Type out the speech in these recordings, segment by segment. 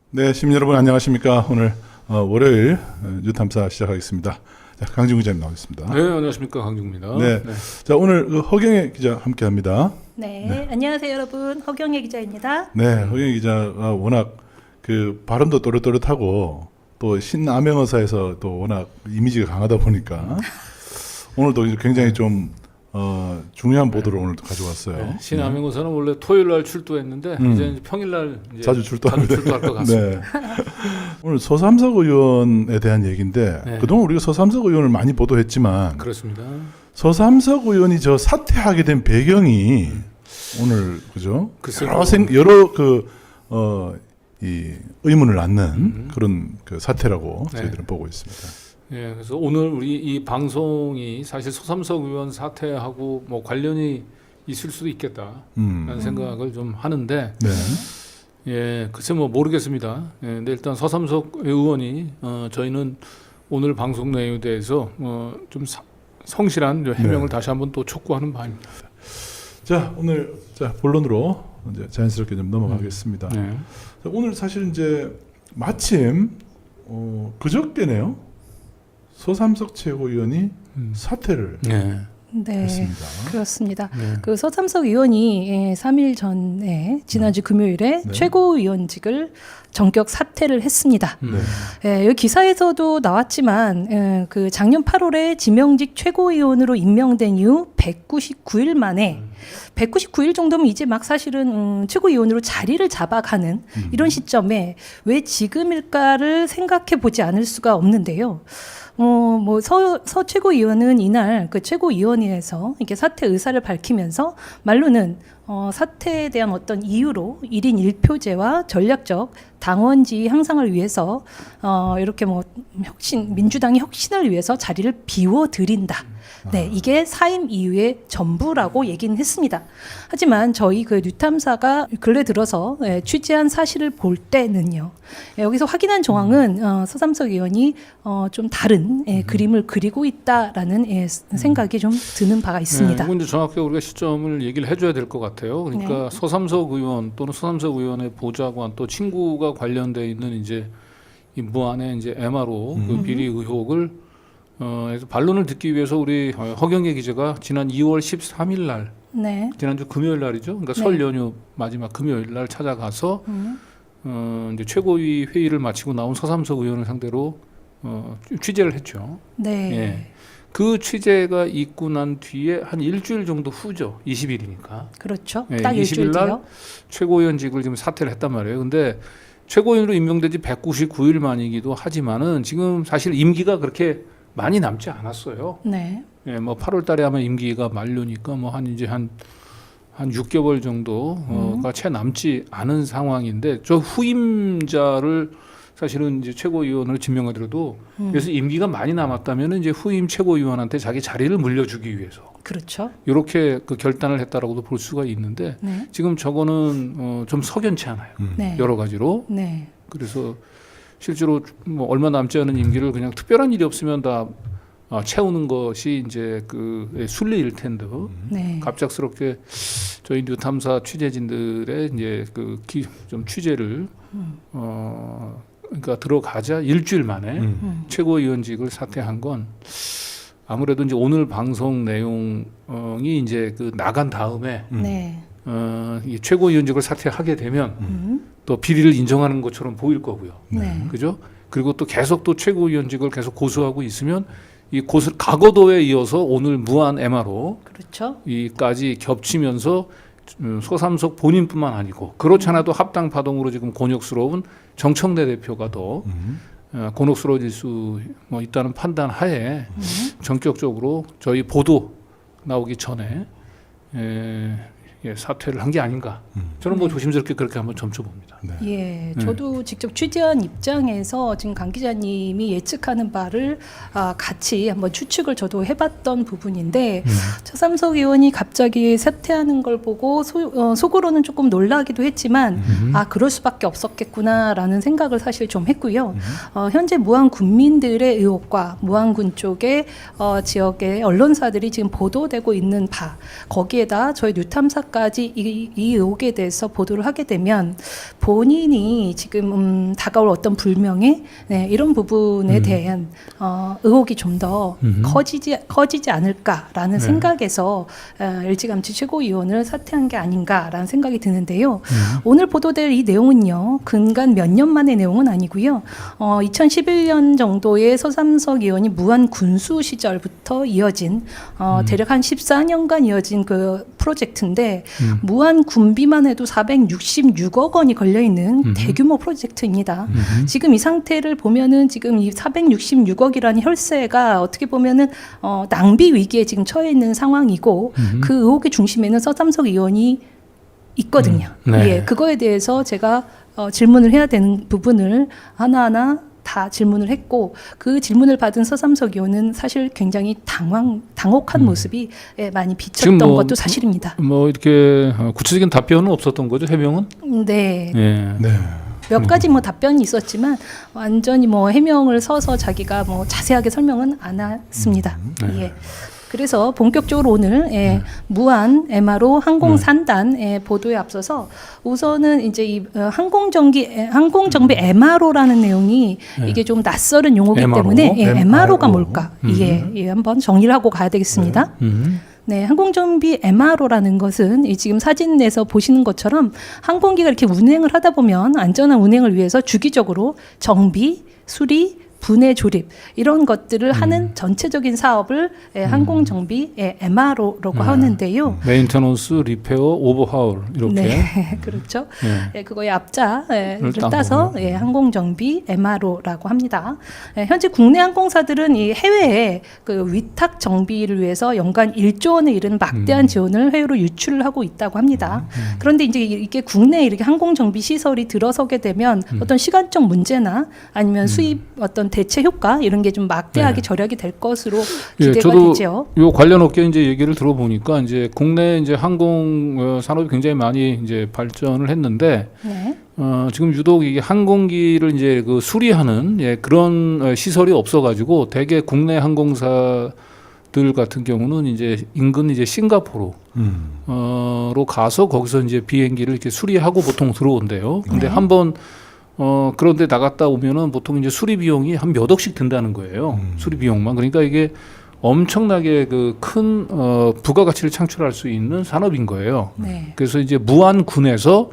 네, 시민 여러분 안녕하십니까? 오늘 월요일 뉴탐사 시작하겠습니다. 자, 강진구 기자님 나오겠습니다. 네, 안녕하십니까, 강중입니다. 네, 자 오늘 허경혜 기자 함께합니다. 네, 안녕하세요 여러분. 허경혜 기자입니다. 네, 허경혜 기자가 워낙 그 발음도 또렷또렷하고 또 신암행어사에서 또 워낙 이미지가 강하다 보니까 오늘도 굉장히 좀 중요한 보도를 오늘 가져왔어요. 네, 신암행어사는 원래 토요일 날 출두했는데 이제 평일 날 자주 출두할 것 같습니다. 네. 오늘 서삼석 의원에 대한 얘기인데 네. 그동안 우리가 서삼석 의원을 많이 보도했지만 그렇습니다. 서삼석 의원이 저 사퇴하게 된 배경이 오늘 그죠? 글쎄요. 여러 이 의문을 낳는 그런 그 사태라고 네. 저희들은 보고 있습니다. 예, 그래서 오늘 우리 이 방송이 사실 서삼석 의원 사퇴하고 뭐 관련이 있을 수도 있겠다라는 생각을 좀 하는데, 네. 예, 글쎄 뭐 모르겠습니다. 예, 근데 일단 서삼석 의원이 저희는 오늘 방송 내용에 대해서 좀 성실한 해명을 다시 한번 또 촉구하는 바입니다. 자 오늘 자 본론으로 이제 자연스럽게 좀 넘어가겠습니다. 네. 자, 오늘 사실 이제 마침 그저께네요. 서삼석 최고위원이 사퇴를 네. 네, 했습니다. 그렇습니다. 네. 그 서삼석 의원이 3일 전에 지난주 금요일에 네. 최고위원직을 전격 사퇴를 했습니다. 네. 여기 기사에서도 나왔지만 그 작년 8월에 지명직 최고위원으로 임명된 이후 199일 만에 199일 정도면 이제 막 사실은 최고위원으로 자리를 잡아가는 이런 시점에 왜 지금일까를 생각해 보지 않을 수가 없는데요. 뭐 서 최고위원은 이날 그 최고위원회에서 이렇게 사퇴 의사를 밝히면서 말로는 사퇴에 대한 어떤 이유로 1인 1표제와 전략적 당원지 향상을 위해서 이렇게 뭐 민주당의 혁신을 위해서 자리를 비워드린다. 네, 이게 사임 이유의 전부라고 얘기는 했습니다. 하지만 저희 그 뉴탐사가 근래 들어서 취재한 사실을 볼 때는요. 여기서 확인한 정황은 서삼석 의원이 좀 다른 그림을 그리고 있다라는 생각이 좀 드는 바가 있습니다. 이건 이제 정확하게 우리가 시점을 얘기를 해줘야 될 것 같아요. 그러니까 서삼석 의원 또는 서삼석 의원의 보좌관 또 친구가 관련돼 있는 이제 이 무안의 이제 MRO 그 비리 의혹을 그래서 반론을 듣기 위해서 우리 허경혜 기자가 지난 2월 13일 날 네. 지난주 금요일 날이죠. 그러니까 네. 설 연휴 마지막 금요일 날 찾아가서 이제 최고위 회의를 마치고 나온 서삼석 의원을 상대로 취재를 했죠. 네. 예. 그 취재가 있고 난 뒤에 한 일주일 정도 후죠. 20일이니까. 그렇죠. 예, 딱 20일 일주일 날 뒤요. 최고위원직을 지금 사퇴를 했단 말이에요. 근데 최고위원으로 임명된 지 199일 만이기도 하지만은 지금 사실 임기가 그렇게 많이 남지 않았어요. 네. 예, 뭐 8월 달에 하면 임기가 만료니까 뭐 한 6개월 정도가 채 남지 않은 상황인데 저 후임자를 사실은 이제 최고위원을 지명하더라도 그래서 임기가 많이 남았다면 이제 후임 최고위원한테 자기 자리를 물려주기 위해서 그렇죠. 이렇게 그 결단을 했다라고도 볼 수가 있는데 네. 지금 저거는 좀 석연치 않아요. 네. 여러 가지로. 네. 그래서 실제로 뭐 얼마 남지 않은 임기를 그냥 특별한 일이 없으면 다 채우는 것이 이제 그 순리일 텐데 네. 갑작스럽게 저희 뉴탐사 취재진들의 이제 그 좀 취재를 그러니까 들어가자 일주일 만에 최고위원직을 사퇴한 건 아무래도 이제 오늘 방송 내용이 이제 그 나간 다음에 네. 이 최고위원직을 사퇴하게 되면 또 비리를 인정하는 것처럼 보일 거고요. 네. 그죠? 그리고 또 계속 또 최고위원직을 계속 고수하고 있으면 이 과거도에 이어서 오늘 무한 MRO 그렇죠. 이까지 겹치면서 서삼석 본인뿐만 아니고 그렇지 않아도 합당 파동으로 지금 곤욕스러운 정청래 대표가 더 곤혹스러워질 수 뭐 있다는 판단 하에 전격적으로 저희 보도 나오기 전에 사퇴를 한 게 아닌가. 저는 뭐 조심스럽게 그렇게 한번 점쳐봅니다. 네. 예, 저도 직접 취재한 입장에서 지금 강 기자님이 예측하는 바를 같이 한번 추측을 저도 해봤던 부분인데 서삼석 의원이 갑자기 사퇴하는 걸 보고 속으로는 조금 놀라기도 했지만 그럴 수밖에 없었겠구나라는 생각을 사실 좀 했고요. 현재 무안 군민들의 의혹과 무안군 쪽의 지역의 언론사들이 지금 보도되고 있는 바 거기에다 저희 뉴탐사까지 이 의혹에 대해서 대해서 보도를 하게 되면 본인이 지금 다가올 어떤 불명예 이런 부분에 대한 의혹이 좀 더 커지지 않을까라는 생각에서 LG감치 최고위원을 사퇴한 게 아닌가라는 생각이 드는데요. 오늘 보도될 이 내용은요. 근간 몇 년 만의 내용은 아니고요. 2011년 정도의 서삼석 의원이 무한 군수 시절부터 이어진 대략 한 14년간 이어진 그 프로젝트인데 무한 군비만 해도 466억 원이 걸려 있는 대규모 프로젝트입니다. 지금 이 상태를 보면은 지금 이 466억이라는 혈세가 어떻게 보면은 낭비 위기에 지금 처해 있는 상황이고 그 의혹의 중심에는 서삼석 의원이 있거든요. 네. 예, 그거에 대해서 제가 질문을 해야 되는 부분을 하나하나 다 질문을 했고 그 질문을 받은 서삼석 의원은 사실 굉장히 당혹한 모습이 많이 비쳤던 지금 것도 사실입니다. 뭐 이렇게 구체적인 답변은 없었던 거죠, 해명은? 네. 예. 네. 몇 가지 뭐 답변이 있었지만 완전히 뭐 해명을 서서 자기가 뭐 자세하게 설명은 안 했습니다. 예. 그래서 본격적으로 오늘 무한 MRO 항공산단 보도에 앞서서 우선은 이제 이 항공정비 MRO라는 내용이 이게 좀 낯설은 용어이기 MRO? 때문에 MRO가 MRO. 뭘까? 예, 한번 정리를 하고 가야 되겠습니다. 네, 항공정비 MRO라는 것은 이 지금 사진에서 보시는 것처럼 항공기가 이렇게 운행을 하다 보면 안전한 운행을 위해서 주기적으로 정비, 수리, 분해 조립 이런 것들을 하는 전체적인 사업을 항공정비 MRO라고 하는데요. 메인터넌스, 리페어, 오버하울 이렇게. 네, 그렇죠. 예. 그거의 앞자를 딴 따서 항공정비 MRO라고 합니다. 현재 국내 항공사들은 이 해외에 그 위탁 정비를 위해서 연간 1조 원에 이르는 막대한 지원을 해외로 유출을 하고 있다고 합니다. 그런데 이제 이게 국내에 이렇게 항공정비 시설이 들어서게 되면 어떤 시간적 문제나 아니면 수입 어떤 대체 효과 이런 게 좀 막대하게 절약이 될 것으로 기대가 저도 되죠. 요 관련 업계 이제 얘기를 들어보니까 이제 국내 이제 항공 산업이 굉장히 많이 이제 발전을 했는데 네. 지금 유독 이게 항공기를 이제 그 수리하는 그런 시설이 없어가지고 대개 국내 항공사들 같은 경우는 이제 인근 이제 싱가포르 로 가서 거기서 이제 비행기를 이렇게 수리하고 보통 들어온대요. 근데 네. 한번 그런데 나갔다 오면은 보통 이제 수리 비용이 한 몇 억씩 든다는 거예요. 수리 비용만. 그러니까 이게 엄청나게 그 큰 부가가치를 창출할 수 있는 산업인 거예요. 네. 그래서 이제 무안군에서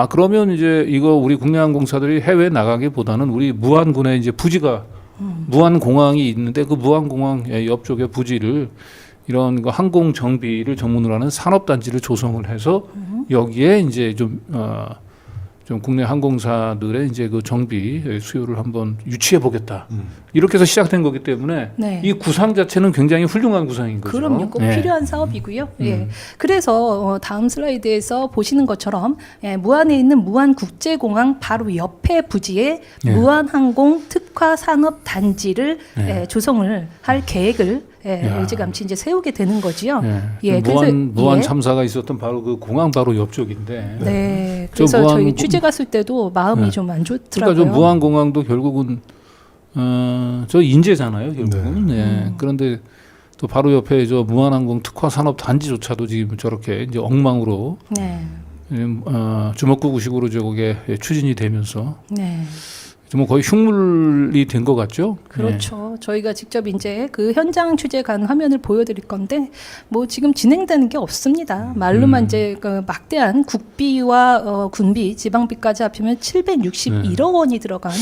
그러면 이제 이거 우리 국내 항공사들이 해외 나가기보다는 우리 무안군에 이제 부지가 무안공항이 있는데 그 무안공항 옆쪽에 부지를 이런 거 항공 정비를 전문으로 하는 산업단지를 조성을 해서 여기에 이제 좀 국내 항공사들의 이제 그 정비 수요를 한번 유치해 보겠다. 이렇게 해서 시작된 거기 때문에 네. 이 구상 자체는 굉장히 훌륭한 구상인 거죠. 그럼요. 꼭 필요한 사업이고요. 예. 그래서 다음 슬라이드에서 보시는 것처럼 무안에 있는 무안국제공항 바로 옆에 부지에 무안항공 특화 산업 단지를 조성을 할 계획을 LG감치 이제 세우게 되는 거지요. 예. 무안 참사가 있었던 바로 그 공항 바로 옆쪽인데. 네. 그래서 저희 취재 갔을 때도 마음이 좀 안 좋더라고요. 그러니까 저 무안공항도 결국은 저 인재잖아요, 결국은. 네. 그런데 또 바로 옆에 저 무안항공 특화 산업 단지조차도 지금 저렇게 이제 엉망으로 네. 주먹구구식으로 저게 추진이 되면서 네. 좀 거의 흉물이 된 것 같죠? 그렇죠. 저희가 직접 이제 그 현장 취재 간 화면을 보여드릴 건데 뭐 지금 진행되는 게 없습니다. 말로만 이제 그 막대한 국비와 군비, 지방비까지 합치면 761억 원이 들어간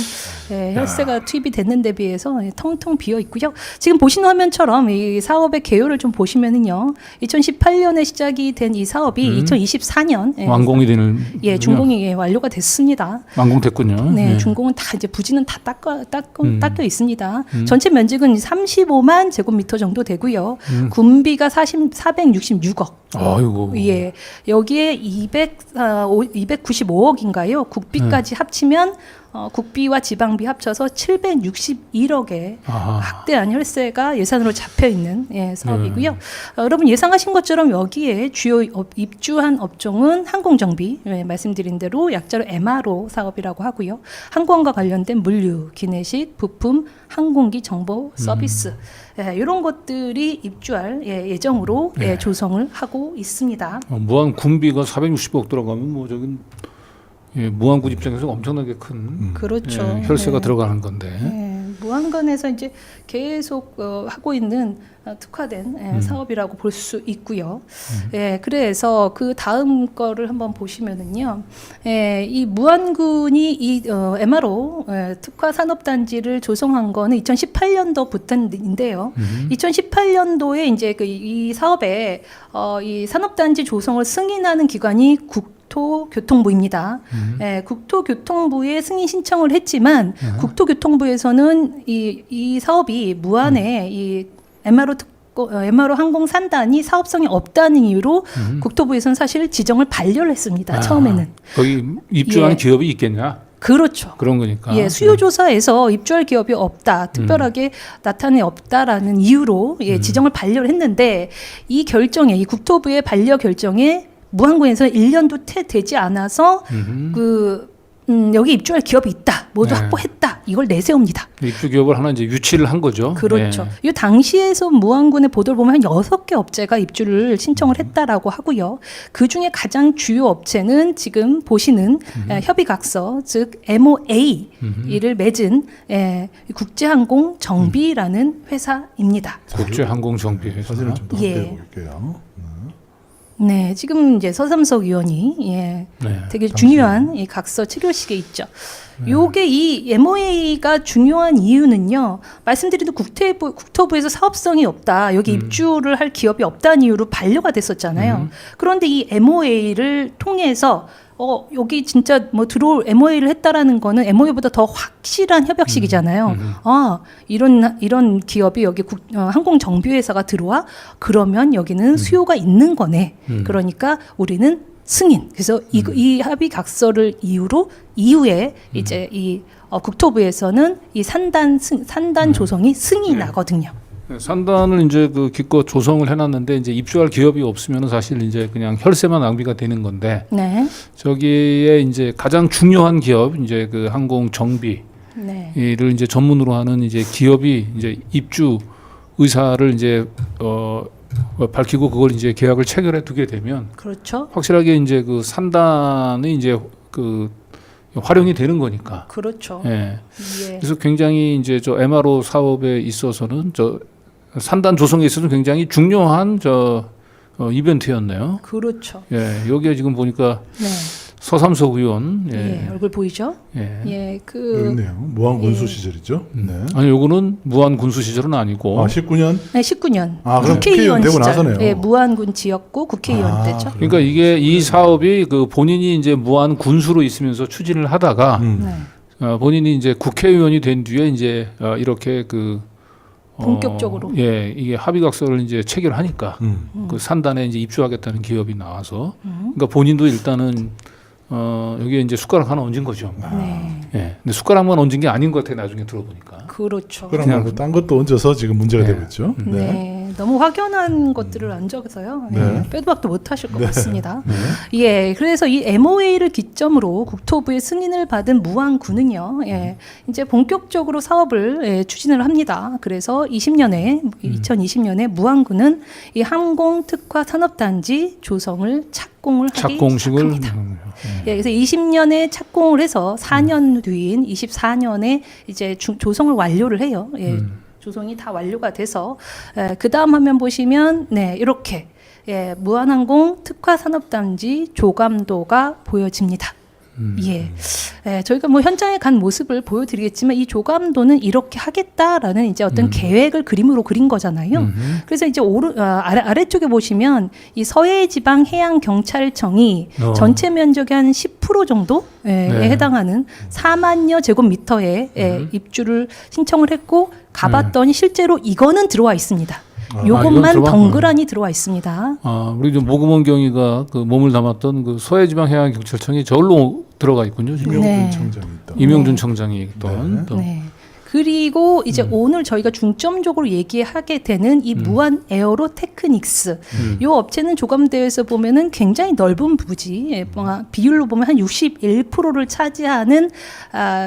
혈세가 투입이 됐는 데 비해서 텅텅 비어 있고요. 지금 보시는 화면처럼 이 사업의 개요를 좀 보시면은요. 2018년에 시작이 된 이 사업이 2024년 완공이 되는 준공이 완료가 됐습니다. 완공됐군요. 네, 준공은 다 이제 부지는 다 닦여 있습니다. 전체 면적은 35만 제곱미터 정도 되고요. 군비가 466억. 아이고. 예, 여기에 295억인가요? 국비까지 합치면 국비와 지방비 합쳐서 761억의 아하. 막대한 혈세가 예산으로 잡혀 있는 사업이고요. 여러분 예상하신 것처럼 여기에 주요 입주한 업종은 항공정비, 말씀드린 대로 약자로 MRO 사업이라고 하고요. 항공과 관련된 물류, 기내식, 부품, 항공기 정보 서비스 이런 것들이 입주할 예정으로 조성을 하고 있습니다. 무한 군비가 460억 들어가면 뭐 저긴 무안군 입장에서 엄청나게 큰 그렇죠. 혈세가 들어가는 건데. 무안군에서 이제 계속 하고 있는 특화된 사업이라고 볼 수 있고요. 그래서 그 다음 거를 한번 보시면은요, 이 무안군이 이 MRO 특화 산업단지를 조성한 거는 2018년도부터인데요. 2018년도에 이제 이 사업에 이 산업단지 조성을 승인하는 기관이 국토교통부입니다. 국토교통부에 승인 신청을 했지만 국토교통부에서는 이 사업이 무안에 이 MRO 항공 산단이 사업성이 없다는 이유로 국토부에서는 사실 지정을 반려를 했습니다. 처음에는. 거기 입주하는 기업이 있겠냐? 그렇죠. 그런 거니까. 수요조사에서 입주할 기업이 없다, 특별하게 나타내 없다라는 이유로 지정을 반려를 했는데 이 결정에, 이 국토부의 반려 결정에 무안군에서 1년도 되지 않아서 여기 입주할 기업이 있다, 모두 확보했다, 이걸 내세웁니다. 입주 기업을 하나 이제 유치를 한 거죠. 그렇죠. 이 당시에서 무안군의 보도를 보면 한 6개 업체가 입주를 신청을 했다라고 하고요. 그 중에 가장 주요 업체는 지금 보시는 협의각서, 즉 MOA를 맺은 국제항공 정비라는 회사입니다. 국제항공 정비 회사. 사진을 좀 더 함께 볼게요. 네, 지금 이제 서삼석 의원이 되게 중요한 이 각서 체결식에 있죠. 요게 이 MOA가 중요한 이유는요. 말씀드린 국토부에서 사업성이 없다, 여기 입주를 할 기업이 없다는 이유로 반려가 됐었잖아요. 그런데 이 MOA를 통해서 여기 진짜 뭐 들어올 MOA를 했다라는 거는 MOA보다 더 확실한 협약식이잖아요. 이런 기업이 여기 항공 정비회사가 들어와, 그러면 여기는 수요가 있는 거네. 그러니까 우리는 승인. 그래서 이 합의 각서를 이후에 이제 이 국토부에서는 이 산단 조성이 승인이 나거든요. 산단을 이제 그 기껏 조성을 해놨는데 이제 입주할 기업이 없으면 사실 이제 그냥 혈세만 낭비가 되는 건데. 저기에 이제 가장 중요한 기업, 이제 그 항공 정비를 이제 전문으로 하는 이제 기업이 이제 입주 의사를 이제 밝히고 그걸 이제 계약을 체결해 두게 되면, 그렇죠. 확실하게 이제 그 산단이 이제 그 활용이 되는 거니까. 그렇죠. 그래서 굉장히 이제 저 MRO 사업에 있어서는 저 산단 조성에 있어서는 굉장히 중요한 이벤트였네요. 그렇죠. 여기에 지금 보니까 서삼석 의원 얼굴 보이죠? 그렇네요. 무안 군수 시절이죠. 아니 요거는 무안 군수 시절은 아니고 19년? 네, 19년. 그럼 국회의원 되고 나서네요. 무안군 지역구 국회의원 때죠. 그러니까 이게 이 사업이 그 본인이 이제 무안 군수로 있으면서 추진을 하다가 본인이 이제 국회의원이 된 뒤에 이제 이렇게 그 본격적으로 이게 합의각서를 이제 체결하니까 그 산단에 이제 입주하겠다는 기업이 나와서 그러니까 본인도 일단은 여기에 이제 숟가락 하나 얹은 거죠. 근데 숟가락만 얹은 게 아닌 것 같아요. 나중에 들어보니까. 그렇죠. 그냥 딴 것도 얹어서 지금 문제가 되고 있죠. 너무 확연한 것들을 얹어서요. 빼도 박도 못 하실 것 같습니다. 그래서 이 MOA를 기점으로 국토부의 승인을 받은 무안군은요, 이제 본격적으로 사업을 추진을 합니다. 그래서 2020년에 무안군은 이 항공 특화 산업단지 조성을 착공을 하기 시작합니다. 그래서 20년에 착공을 해서 4년 뒤인 24년에 이제 조성을 완료를 해요. 조성이 다 완료가 돼서 그 다음 화면 보시면 이렇게 무안항공 특화 산업단지 조감도가 보여집니다. 저희가 뭐 현장에 간 모습을 보여드리겠지만 이 조감도는 이렇게 하겠다라는 이제 어떤 계획을 그림으로 그린 거잖아요. 그래서 이제 아래쪽에 보시면 이 서해지방해양경찰청이 전체 면적의 한 10% 정도에 해당하는 4만여 제곱미터에 입주를 신청을 했고 가봤더니 실제로 이거는 들어와 있습니다. 요것만 덩그러니 들어와 있습니다. 우리 좀 모금원 경위가 그 몸을 담았던 그 서해지방해양경찰청이 저울로 들어가 있군요. 지금. 이명준 네. 청장이 있다. 이명준 청장이 있던. 네. 또. 네. 그리고 이제 오늘 저희가 중점적으로 얘기하게 되는 이 무한 에어로 테크닉스 이 업체는 조감대에서 보면은 굉장히 넓은 부지 비율로 보면 한 61%를 차지하는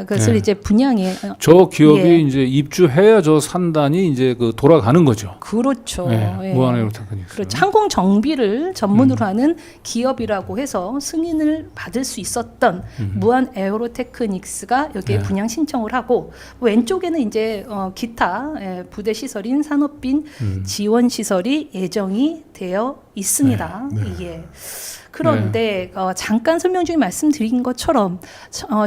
그것을 네. 이제 분양에 저 기업이 예. 이제 입주해야 저 산단이 이제 그 돌아가는 거죠. 그렇죠. 네. 예. 무한에어로테크닉스. 그렇죠. 항공 정비를 전문으로 하는 기업이라고 해서 승인을 받을 수 있었던 무한 에어로테크닉스가 여기에 네. 분양 신청을 하고 왼쪽에는 이제 기타 부대 시설인 산업빈 지원 시설이 예정이 되어 있습니다. 네. 예. 그런데 잠깐 설명 중에 말씀드린 것처럼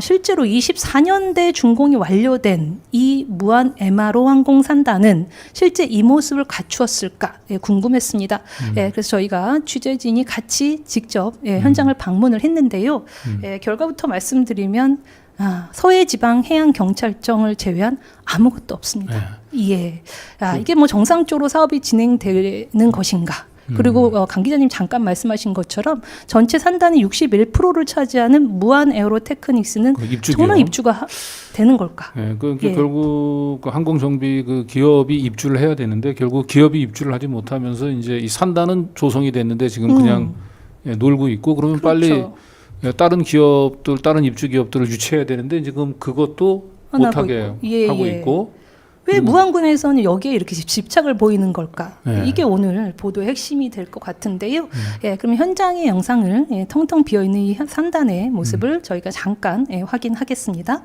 실제로 24년대 준공이 완료된 이 무한 MRO 항공산단은 실제 이 모습을 갖추었을까 궁금했습니다. 그래서 저희가 취재진이 같이 직접 현장을 방문을 했는데요. 결과부터 말씀드리면 서해지방해양경찰청을 제외한 아무것도 없습니다. 예. 이게 뭐 정상적으로 사업이 진행되는 것인가? 그리고 강 기자님 잠깐 말씀하신 것처럼 전체 산단의 61%를 차지하는 무한 에어로테크닉스는 그 입주 정말 기업. 입주가 되는 걸까? 예, 그 예. 결국 그 항공정비 그 기업이 입주를 해야 되는데 결국 기업이 입주를 하지 못하면서 이제 이 산단은 조성이 됐는데 지금 그냥 놀고 있고 그러면 빨리 그렇죠. 다른 기업들, 다른 입주 기업들을 유치해야 되는데 지금 그것도 안 못하게 하고 있고. 예, 하고 예. 있고. 왜 무안군에서는 여기에 이렇게 집착을 보이는 걸까? 네. 이게 오늘 보도의 핵심이 될 것 같은데요. 그럼 현장의 영상을 텅텅 비어 있는 이 산단의 모습을 저희가 잠깐 확인하겠습니다.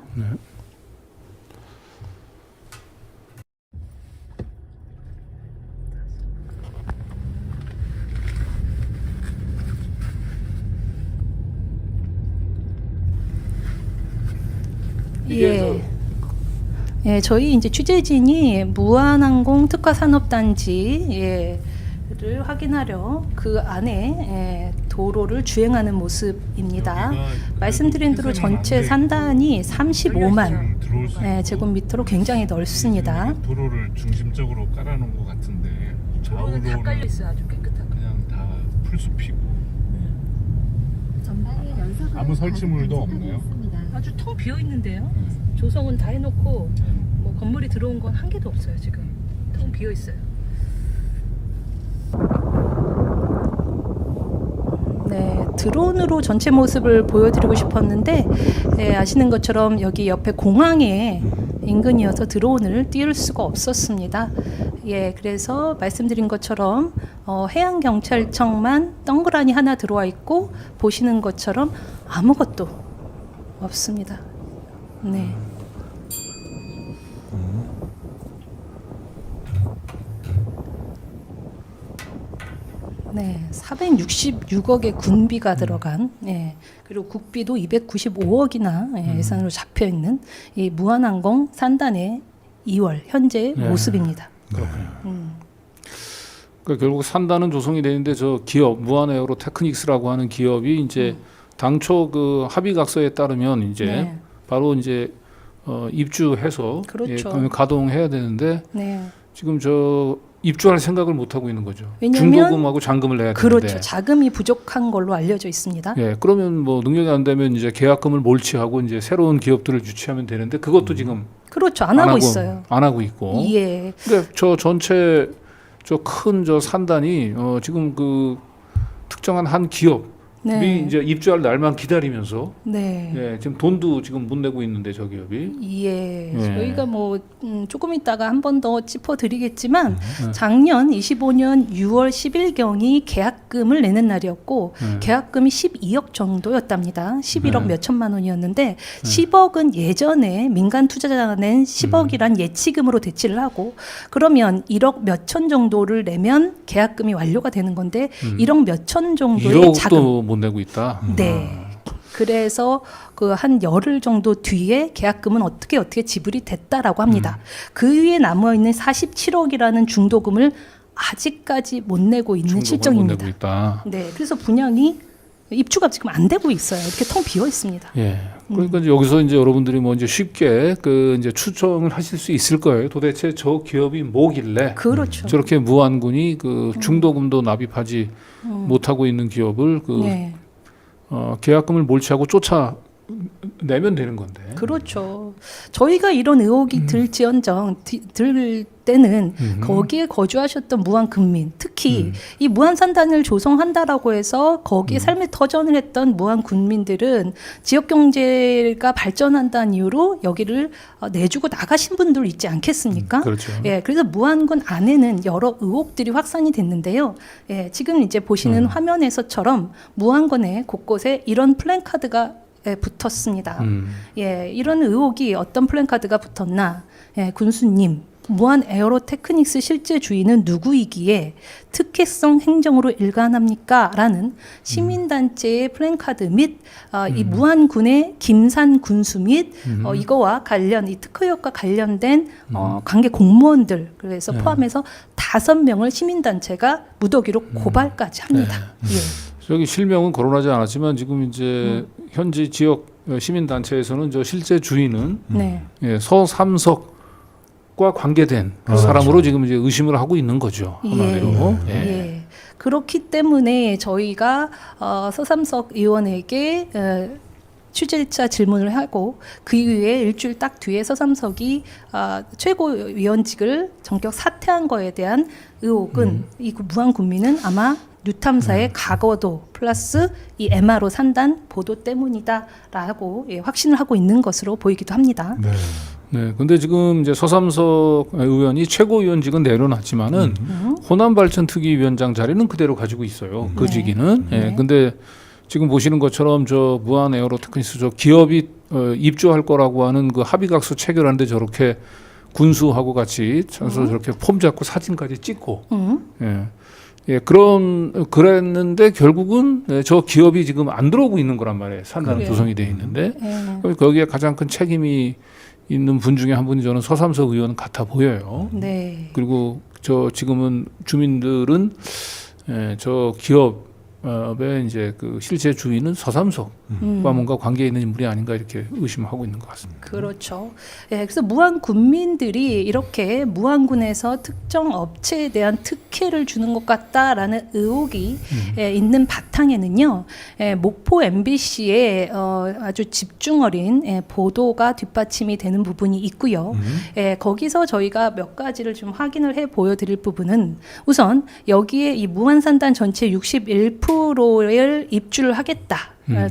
예, 저희 이제 취재진이 무한항공 특화산업단지를 확인하려 그 안에 도로를 주행하는 모습입니다. 말씀드린 대로 전체 산단이 35만 제곱미터로 굉장히 넓습니다. 도로를 중심적으로 깔아놓은 것 같은데 좌우로는 다 깔려 있어요, 아주 깨끗하게. 그냥 다 풀숲이고 아무 설치물도 없나요? 아주 텅 비어 있는데요. 조성은 다 해놓고 뭐 건물이 들어온 건 한 개도 없어요 지금. 텅 비어 있어요. 네, 드론으로 전체 모습을 보여드리고 싶었는데 아시는 것처럼 여기 옆에 공항에 인근이어서 드론을 띄울 수가 없었습니다. 그래서 말씀드린 것처럼 해양경찰청만 동그라니 하나 들어와 있고 보시는 것처럼 아무것도 없습니다. 네. 네, 466억의 군비가 들어간, 그리고 국비도 295억이나 예산으로 잡혀 있는 이 무한항공 산단의 2월 현재 모습입니다. 그러니까 결국 산단은 조성이 되는데 저 기업 무한에어로테크닉스라고 하는 기업이 이제 당초 그 합의각서에 따르면 이제 바로 이제 입주해서 그렇죠. 가동해야 되는데 지금 저 입주할 생각을 못 하고 있는 거죠. 왜냐하면 중도금하고 잔금을 내야 되는데. 그렇죠. 자금이 부족한 걸로 알려져 있습니다. 그러면 뭐 능력이 안 되면 이제 계약금을 몰치하고 이제 새로운 기업들을 유치하면 되는데 그것도 지금 그렇죠. 안 하고 있어요. 안 하고 있고. 예. 근데 저 전체 저 큰 저 산단이 지금 그 특정한 한 기업이 이제 입주할 날만 기다리면서 지금 돈도 지금 못 내고 있는데 저 기업이. 저희가 뭐 조금 있다가 한 번 더 짚어드리겠지만 작년 25년 6월 10일경이 계약금을 내는 날이었고 계약금이 12억 정도였답니다. 11억 몇 천만 원이었는데 10억은 예전에 민간 투자자가 낸 10억이란 예치금으로 대치를 하고 그러면 1억 몇 천 정도를 내면 계약금이 완료가 되는 건데 1억 몇 천 정도의 1억도 자금 못 내고 있다. 그래서 그 한 열흘 정도 뒤에 계약금은 어떻게 지불이 됐다라고 합니다. 그 위에 남아 있는 47억이라는 중도금을 아직까지 못 내고 있는 실정입니다. 못 내고 있다. 그래서 분양이 입주가 지금 안 되고 있어요. 이렇게 텅 비어 있습니다. 그러니까 이제 여기서 이제 여러분들이 뭐 이제 쉽게 그 이제 추정을 하실 수 있을 거예요. 도대체 저 기업이 뭐길래 그렇죠. 저렇게 무한군이 그 중도금도 납입하지 못하고 있는 기업을 그 계약금을 몰치하고 내면 되는 건데. 그렇죠. 저희가 이런 의혹이 들지언정 들 때는 거기에 거주하셨던 무한 군민, 특히 이 무한 산단을 조성한다라고 해서 거기에 삶의 터전을 했던 무한 군민들은 지역 경제가 발전한다는 이유로 여기를 내주고 나가신 분들 있지 않겠습니까? 그렇죠. 예, 그래서 무안군 안에는 여러 의혹들이 확산이 됐는데요. 예, 지금 이제 보시는 화면에서처럼 무안군의 곳곳에 이런 플랜카드가 붙었습니다. 예, 이런 의혹이 어떤 플랜카드가 붙었나? 예, 군수님, 무한 에어로 테크닉스 실제 주인은 누구이기에 특혜성 행정으로 일관합니까? 라는 시민단체의 플랜카드 및 이 무안군의 김산 군수 및 이거와 관련, 이 특허역과 관련된 관계 공무원들 그래서 포함해서 5명을 시민단체가 무더기로 고발까지 합니다. 예. 저기 실명은 거론하지 않았지만 지금 이제 현지 지역 시민단체에서는 저 실제 주인은 네. 예, 서삼석과 관계된 사람으로 지금 이제 의심을 하고 있는 거죠. 한마디로. 예. 예. 그렇기 때문에 저희가 서삼석 의원에게 취재자 질문을 하고 그 이후에 일주일 딱 뒤에 서삼석이 최고위원직을 전격 사퇴한 거에 대한 의혹은 이 무한 군민은 아마 뉴탐사의 과거도 플러스 이 MRO 산단 보도 때문이다라고 예, 확신을 하고 있는 것으로 보이기도 합니다. 네. 네, 근데 지금 이제 서삼석 의원이 최고위원직은 내려놨지만은 호남발전특위위원장 자리는 그대로 가지고 있어요. 그 네. 직위는. 예, 네. 근데 지금 보시는 것처럼 저 무한 에어로테크니스 저 기업이 입주할 거라고 하는 그 합의각서 체결하는데 저렇게 군수하고 같이 쳐서 저렇게 폼 잡고 사진까지 찍고. 예. 예, 그랬는데 결국은 저 기업이 지금 안 들어오고 있는 거란 말이에요. 산단 그래요. 조성이 돼 있는데 예. 거기에 가장 큰 책임이 있는 분 중에 한 분이 저는 서삼석 의원 같아 보여요. 네. 그리고 저 지금은 주민들은 저 기업의 이제 그 실제 주인은 서삼석과 뭔가 관계 있는 인물이 아닌가 이렇게 의심하고 있는 것 같습니다. 그렇죠. 예, 그래서 무안 군민들이 이렇게 무안군에서 특정 업체에 대한 특혜를 주는 것 같다라는 의혹이 있는 바탕에는요, 목포 MBC의 아주 집중 어린 보도가 뒷받침이 되는 부분이 있고요. 거기서 저희가 몇 가지를 좀 확인을 해 보여드릴 부분은 우선 여기에 이 무안산단 전체 61%를 입주를 하겠다.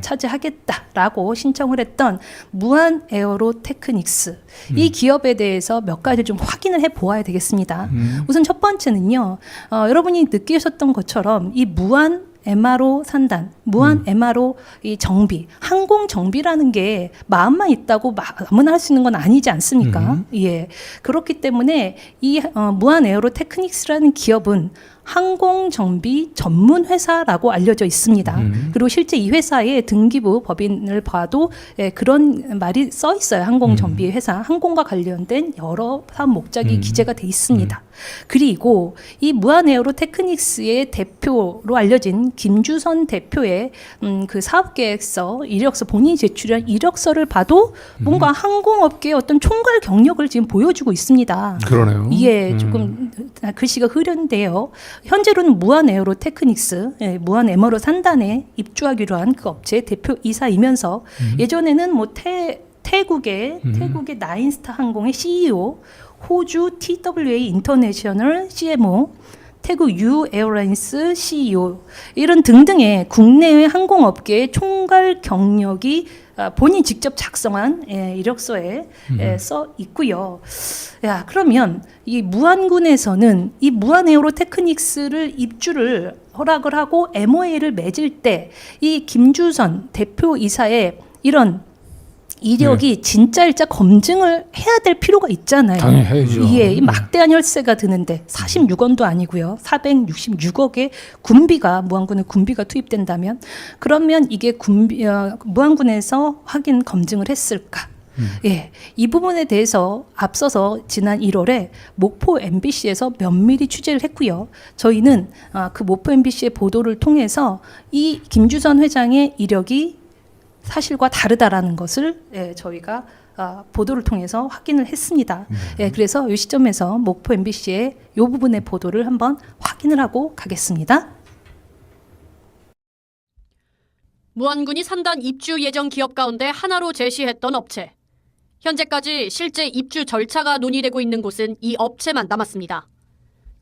차지하겠다라고 신청을 했던 무한 에어로 테크닉스 이 기업에 대해서 몇 가지 좀 확인을 해 보아야 되겠습니다. 우선 첫 번째는요, 여러분이 느끼셨던 것처럼 이 무한 MRO 산단, 무한 MRO 이 정비, 항공 정비라는 게 마음만 있다고 아무나 할 수 있는 건 아니지 않습니까? 예, 그렇기 때문에 이 무한 에어로 테크닉스라는 기업은 항공 정비 전문 회사라고 알려져 있습니다. 그리고 실제 이 회사의 등기부 법인을 봐도 그런 말이 써 있어요. 항공 정비 회사, 항공과 관련된 여러 사업 목적이 기재가 돼 있습니다. 그리고 이 무한 에어로 테크닉스의 대표로 알려진 김주선 대표의 그 사업 계획서, 이력서, 본인이 제출한 이력서를 봐도 뭔가 항공업계의 어떤 총괄 경력을 지금 보여주고 있습니다. 그러네요. 예, 조금 글씨가 흐른데요. 현재로는 무한 에어로 테크닉스, 무한 에어로 산단에 입주하기로 한 그 업체의 대표이사이면서 예전에는 뭐 태국의 나인스타 항공의 CEO, 호주 TWA 인터내셔널 CMO, 태국 U 에어라인스 CEO 이런 등등의 국내외 항공업계의 총괄 경력이 본인 직접 작성한 이력서에 써 있고요. 야, 그러면 이 무안군에서는 이 무한 에어로 테크닉스를 입주를 허락을 하고 MOA를 맺을 때 이 김주선 대표이사의 이런 이력이 진짜일자 검증을 해야 될 필요가 있잖아요. 당연히 해야죠. 예, 이 막대한 혈세가 드는데 46원도 아니고요. 466억의 군비가 무안군에 군비가 투입된다면 그러면 이게 무안군에서 확인 검증을 했을까? 예, 이 부분에 대해서 앞서서 지난 1월에 목포 MBC에서 면밀히 취재를 했고요. 저희는 그 목포 MBC의 보도를 통해서 이 김주선 회장의 이력이 사실과 다르다라는 것을 저희가 보도를 통해서 확인을 했습니다. 그래서 이 시점에서 목포 MBC의 이 부분의 보도를 한번 확인을 하고 가겠습니다. 무안군이 산단 입주 예정 기업 가운데 하나로 제시했던 업체. 현재까지 실제 입주 절차가 논의되고 있는 곳은 이 업체만 남았습니다.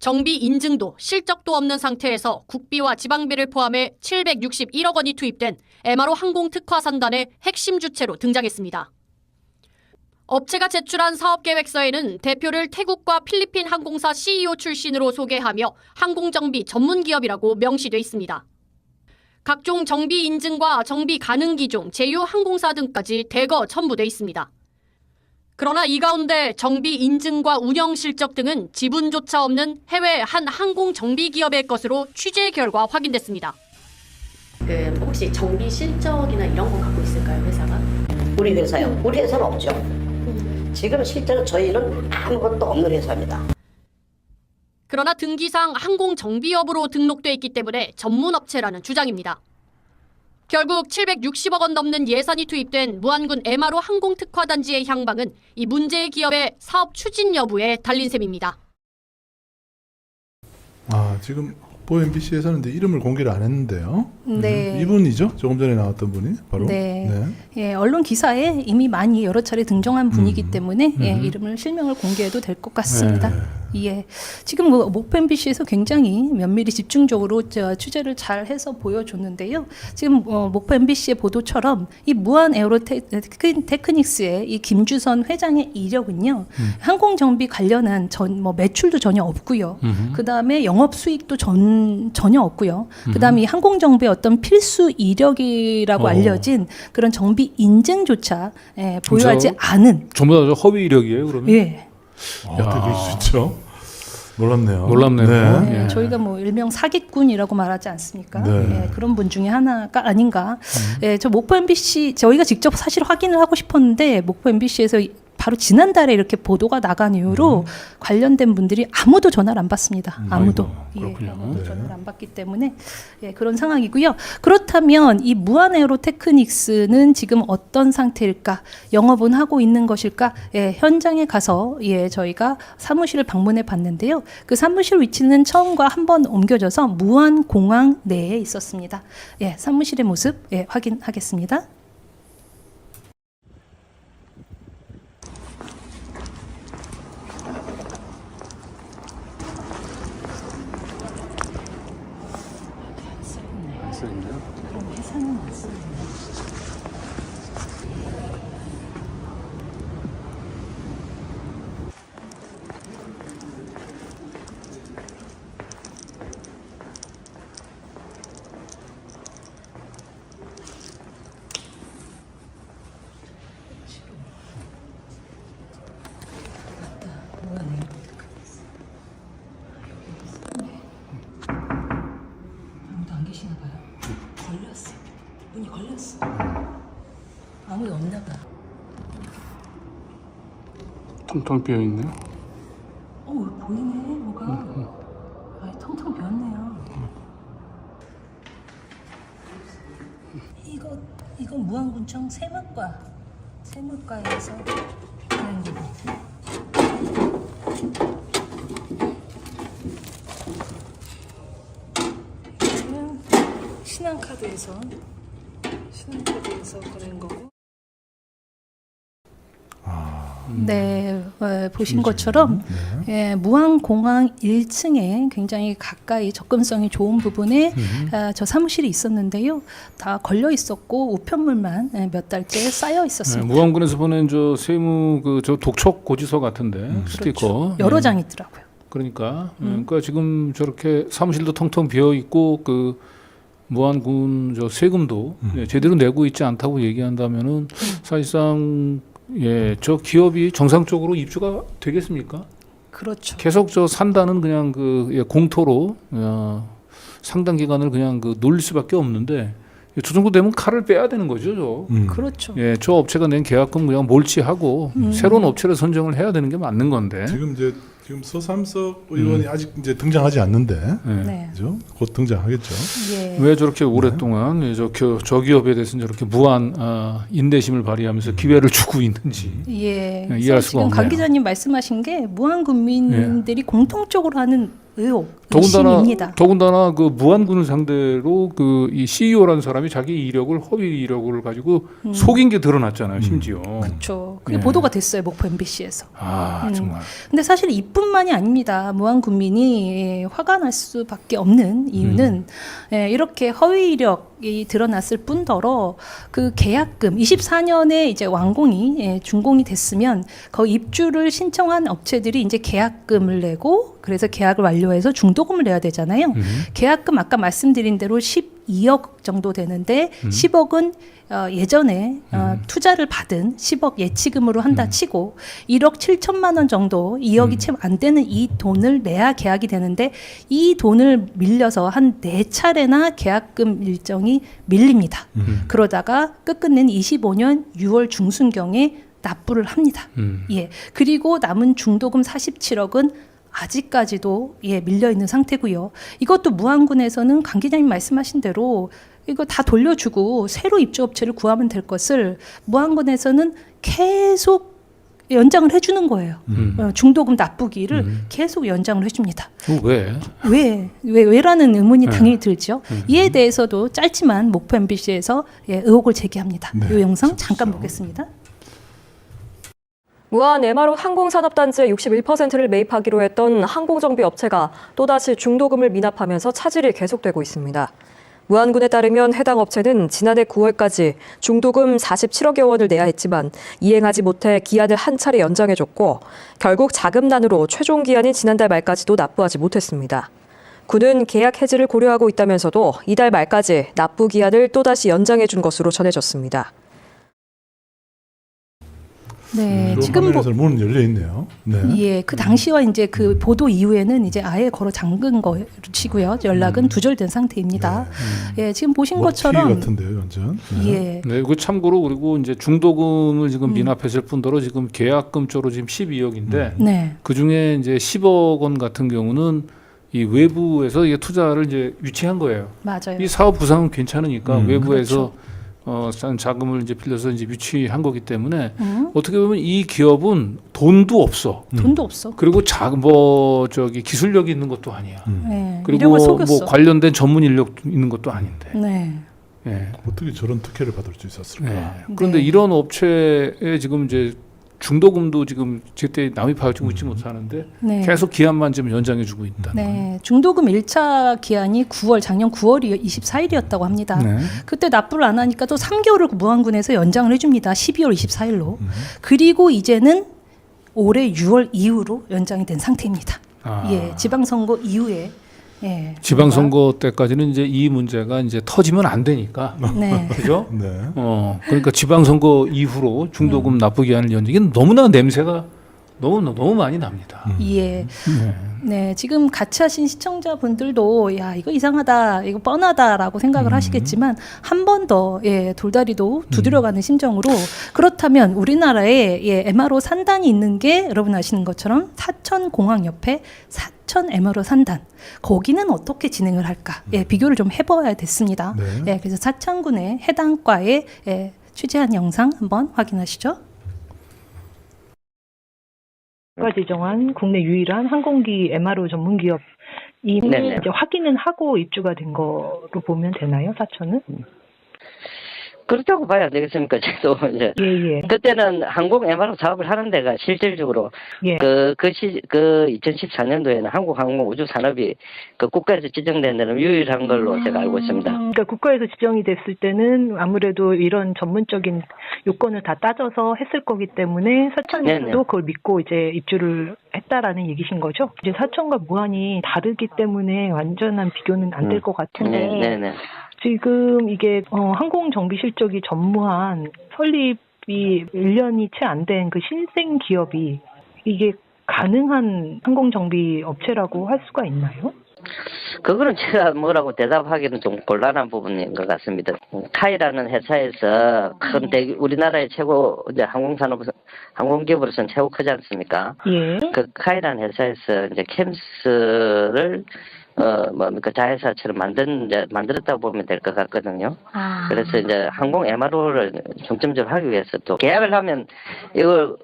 정비 인증도 실적도 없는 상태에서 국비와 지방비를 포함해 761억 원이 투입된 MRO 항공 특화 산단의 핵심 주체로 등장했습니다. 업체가 제출한 사업계획서에는 대표를 태국과 필리핀 항공사 CEO 출신으로 소개하며 항공정비 전문기업이라고 명시돼 있습니다. 각종 정비 인증과 정비 가능 기종, 제휴 항공사 등까지 대거 첨부돼 있습니다. 그러나 이 가운데 정비 인증과 운영 실적 등은 지분조차 없는 해외 한 항공 정비 기업의 것으로 취재 결과 확인됐습니다. 혹시 정비 실적이나 이런 거 갖고 있을까요, 회사가? 우리 회사요? 우리 회사는 없죠. 지금 실제로 저희는 아무것도 없는 회사입니다. 그러나 등기상 항공 정비업으로 등록돼 있기 때문에 전문업체라는 주장입니다. 결국 760억 원 넘는 예산이 투입된 무안군 MRO 항공특화단지의 향방은 이 문제의 기업의 사업 추진 여부에 달린 셈입니다. 아, 지금 보 MBC에서는 이름을 공개를 안 했는데요. 네. 이분이죠? 조금 전에 나왔던 분이 바로. 네. 예, 언론 기사에 이미 많이 여러 차례 등장한 분이기 때문에 예, 음. 이름을 실명을 공개해도 될 것 같습니다. 네. 예, 지금 뭐 목포 MBC에서 굉장히 면밀히 집중적으로 취재를 잘 해서 보여줬는데요. 지금 목포 MBC의 보도처럼 이 무한 에어로테크닉스의 이 김주선 회장의 이력은요, 항공 정비 관련한 매출도 전혀 없고요. 그 다음에 영업 수익도 전혀 없고요. 그 다음에 이 항공 정비의 어떤 필수 이력이라고 알려진 그런 정비 인증조차 보유하지 않은. 전부 다 허위 이력이에요, 그러면? 예. 어떻게 그럴 수 있죠? 놀랍네요. 놀랍네요. 네. 네, 예. 저희가 뭐 일명 사기꾼이라고 말하지 않습니까? 네. 예, 그런 분 중에 하나가 아닌가. 예, 저 목포 MBC 저희가 직접 사실 확인을 하고 싶었는데 목포 MBC에서 바로 지난달에 이렇게 보도가 나간 이후로 관련된 분들이 아무도 전화를 안 받습니다. 아무도. 아이고, 그렇군요. 아무도 네. 전화를 안 받기 때문에 예, 그런 상황이고요. 그렇다면 이 무한 에어로테크닉스는 지금 어떤 상태일까? 영업은 하고 있는 것일까? 예, 현장에 가서 저희가 사무실을 방문해 봤는데요. 그 사무실 위치는 처음과 한 번 옮겨져서 무안공항 내에 있었습니다. 예, 사무실의 모습 확인하겠습니다. 아무도 안 계시나 봐요. 걸렸어. 문이 걸렸어. 아무도 없나 봐. 텅텅 비어 있네. 보이네 뭐가. 아, 텅텅 비었네요. 이거 무안군청 세무과에서 하는 거고. 이거는 신한카드에서 그런 거고. 네, 보신 것처럼 무안공항 1층에 굉장히 가까이 접근성이 좋은 부분에 저 사무실이 있었는데요. 다 걸려 있었고 우편물만 몇 달째 쌓여 있었습니다. 무안군에서 보낸 저 세무 저 독촉 고지서 같은데 스티커 그렇죠. 여러 장이 있더라고요. 그러니까 지금 저렇게 사무실도 텅텅 비어 있고 그 무안군 저 세금도 제대로 내고 있지 않다고 얘기한다면은 사실상 저 기업이 정상적으로 입주가 되겠습니까? 그렇죠. 계속 저 산다는 그냥 공토로 상당 기간을 그냥 놀릴 수밖에 없는데 저 정도 되면 칼을 빼야 되는 거죠, 저. 그렇죠. 저 업체가 낸 계약금 그냥 몰치하고 새로운 업체를 선정을 해야 되는 게 맞는 건데. 지금 서삼석 의원이 아직 이제 등장하지 않는데, 네. 그죠? 곧 등장하겠죠. 예. 왜 저렇게 오랫동안 저 기업에 대해서는 저렇게 무한 인내심을 발휘하면서 기회를 주고 있는지 예. 이해할 수가 지금 없네요. 강 기자님 말씀하신 게 무안 국민들이 공통적으로 하는 의혹, 의심입니다. 더군다나 그 무안군을 상대로 그 이 CEO라는 사람이 자기 이력을 허위 이력을 가지고 속인 게 드러났잖아요, 심지어. 그렇죠. 그게 네. 보도가 됐어요, 목포 MBC에서. 아 정말. 근데 사실 이뿐만이 아닙니다. 무안 군민이 화가 날 수밖에 없는 이유는 이렇게 허위 이력이 드러났을 뿐더러 그 계약금 24년에 이제 완공이 준공이 됐으면 그 입주를 신청한 업체들이 이제 계약금을 내고 그래서 계약을 완료해서 중도금을 내야 되잖아요. 계약금 아까 말씀드린 대로 12억 정도 되는데 10억은 예전에 투자를 받은 10억 예치금으로 한다 치고 1억 7천만 원 정도 2억이 채 안 되는 이 돈을 내야 계약이 되는데 이 돈을 밀려서 한 4차례나 계약금 일정이 밀립니다. 그러다가 끝끝낸 25년 6월 중순경에 납부를 합니다. 예. 그리고 남은 중도금 47억은 아직까지도 밀려 있는 상태고요. 이것도 무안군에서는 강 기자님 말씀하신 대로 이거 다 돌려주고 새로 입주업체를 구하면 될 것을 무안군에서는 계속 연장을 해주는 거예요. 중도금 납부기를 계속 연장을 해줍니다. 왜? 왜라는 의문이 당연히 들죠. 이에 대해서도 짧지만 목포 MBC에서 의혹을 제기합니다. 이 영상 잠깐 보겠습니다. 무안 MRO 항공산업단지의 61%를 매입하기로 했던 항공정비 업체가 또다시 중도금을 미납하면서 차질이 계속되고 있습니다. 무안군에 따르면 해당 업체는 지난해 9월까지 중도금 47억여 원을 내야 했지만 이행하지 못해 기한을 한 차례 연장해줬고 결국 자금난으로 최종 기한인 지난달 말까지도 납부하지 못했습니다. 군은 계약 해지를 고려하고 있다면서도 이달 말까지 납부 기한을 또다시 연장해준 것으로 전해졌습니다. 네, 지금 문은 열려 있네요. 네. 예, 그 당시와 이제 그 보도 이후에는 이제 아예 걸어 잠근 것이고요. 연락은 두절된 상태입니다. 예, 지금 보신 것처럼 같은데요, 완전. 예. 네, 그 참고로 그리고 이제 중도금을 지금 미납했을 뿐더러 지금 계약금 쪽으로 지금 12억인데 네. 그 중에 이제 10억 원 같은 경우는 이 외부에서 이게 투자를 이제 유치한 거예요. 맞아요. 이 사업 부상은 괜찮으니까 외부에서 그렇죠. 자금을 이제 빌려서 이제 유치한 거기 때문에 어떻게 보면 이 기업은 돈도 없어. 돈도 없어. 그리고 기술력이 있는 것도 아니야. 네, 그리고 이력을 속였어. 뭐 관련된 전문 인력 있는 것도 아닌데. 네. 예. 어떻게 저런 특혜를 받을 수 있었을까? 네. 그런데 네. 이런 업체에 지금 이제 중도금도 지금 제때 납입하고 있지 못하는데 네. 계속 기한만 지금 연장해주고 있다. 네, 중도금 1차 기한이 작년 9월 24일이었다고 합니다. 네. 그때 납부를 안 하니까 또 3개월을 무안군에서 연장을 해줍니다. 12월 24일로. 그리고 이제는 올해 6월 이후로 연장이 된 상태입니다. 예, 지방선거 이후에. 예, 지방선거 때까지는 이제 이 문제가 이제 터지면 안 되니까. 네. 그죠? 네. 그러니까 지방선거 이후로 중도금 납부 기한을 연장이 너무나 냄새가 너무 많이 납니다. 예. 네, 지금 같이 하신 시청자분들도 야, 이거 이상하다, 이거 뻔하다라고 생각을 하시겠지만 한 번 더 돌다리도 두드려가는 심정으로 그렇다면 우리나라에 MRO 산단이 있는 게 여러분 아시는 것처럼 사천공항 옆에 사천 MRO 산단. 거기는 어떻게 진행을 할까? 비교를 좀 해봐야 됐습니다. 네. 그래서 사천군의 해당 과에 취재한 영상 한번 확인하시죠. 가 지정한 국내 유일한 항공기 MRO 전문 기업 이미 네네. 이제 확인은 하고 입주가 된 거로 보면 되나요, 사천은? 그렇다고 봐야 되겠습니까? 저도 이제 예. 그때는 항공 MRO 사업을 하는 데가 실질적으로 예. 그 2014년도에는 한국항공우주산업이 그 국가에서 지정된 데는 유일한 걸로 제가 알고 있습니다. 그러니까 국가에서 지정이 됐을 때는 아무래도 이런 전문적인 요건을 다 따져서 했을 거기 때문에 사천에서도 네네. 그걸 믿고 이제 입주를 했다라는 얘기신 거죠? 이제 사천과 무안이 다르기 때문에 완전한 비교는 안 될 것 같은데. 네네. 지금 이게 항공 정비 실적이 전무한 설립이 1년이 채 안 된 그 신생 기업이 이게 가능한 항공 정비 업체라고 할 수가 있나요? 그거는 제가 뭐라고 대답하기는 좀 곤란한 부분인 것 같습니다. 카이라는 회사에서 우리나라의 최고 이제 항공기업으로서는 최고 크지 않습니까? 예. 그 카이라는 회사에서 이제 캠스를 뭡니까 자회사처럼 만들었다고 보면 될 것 같거든요. 그래서 이제 항공 MRO를 중점적으로 하기 위해서 또 계약을 하면 이걸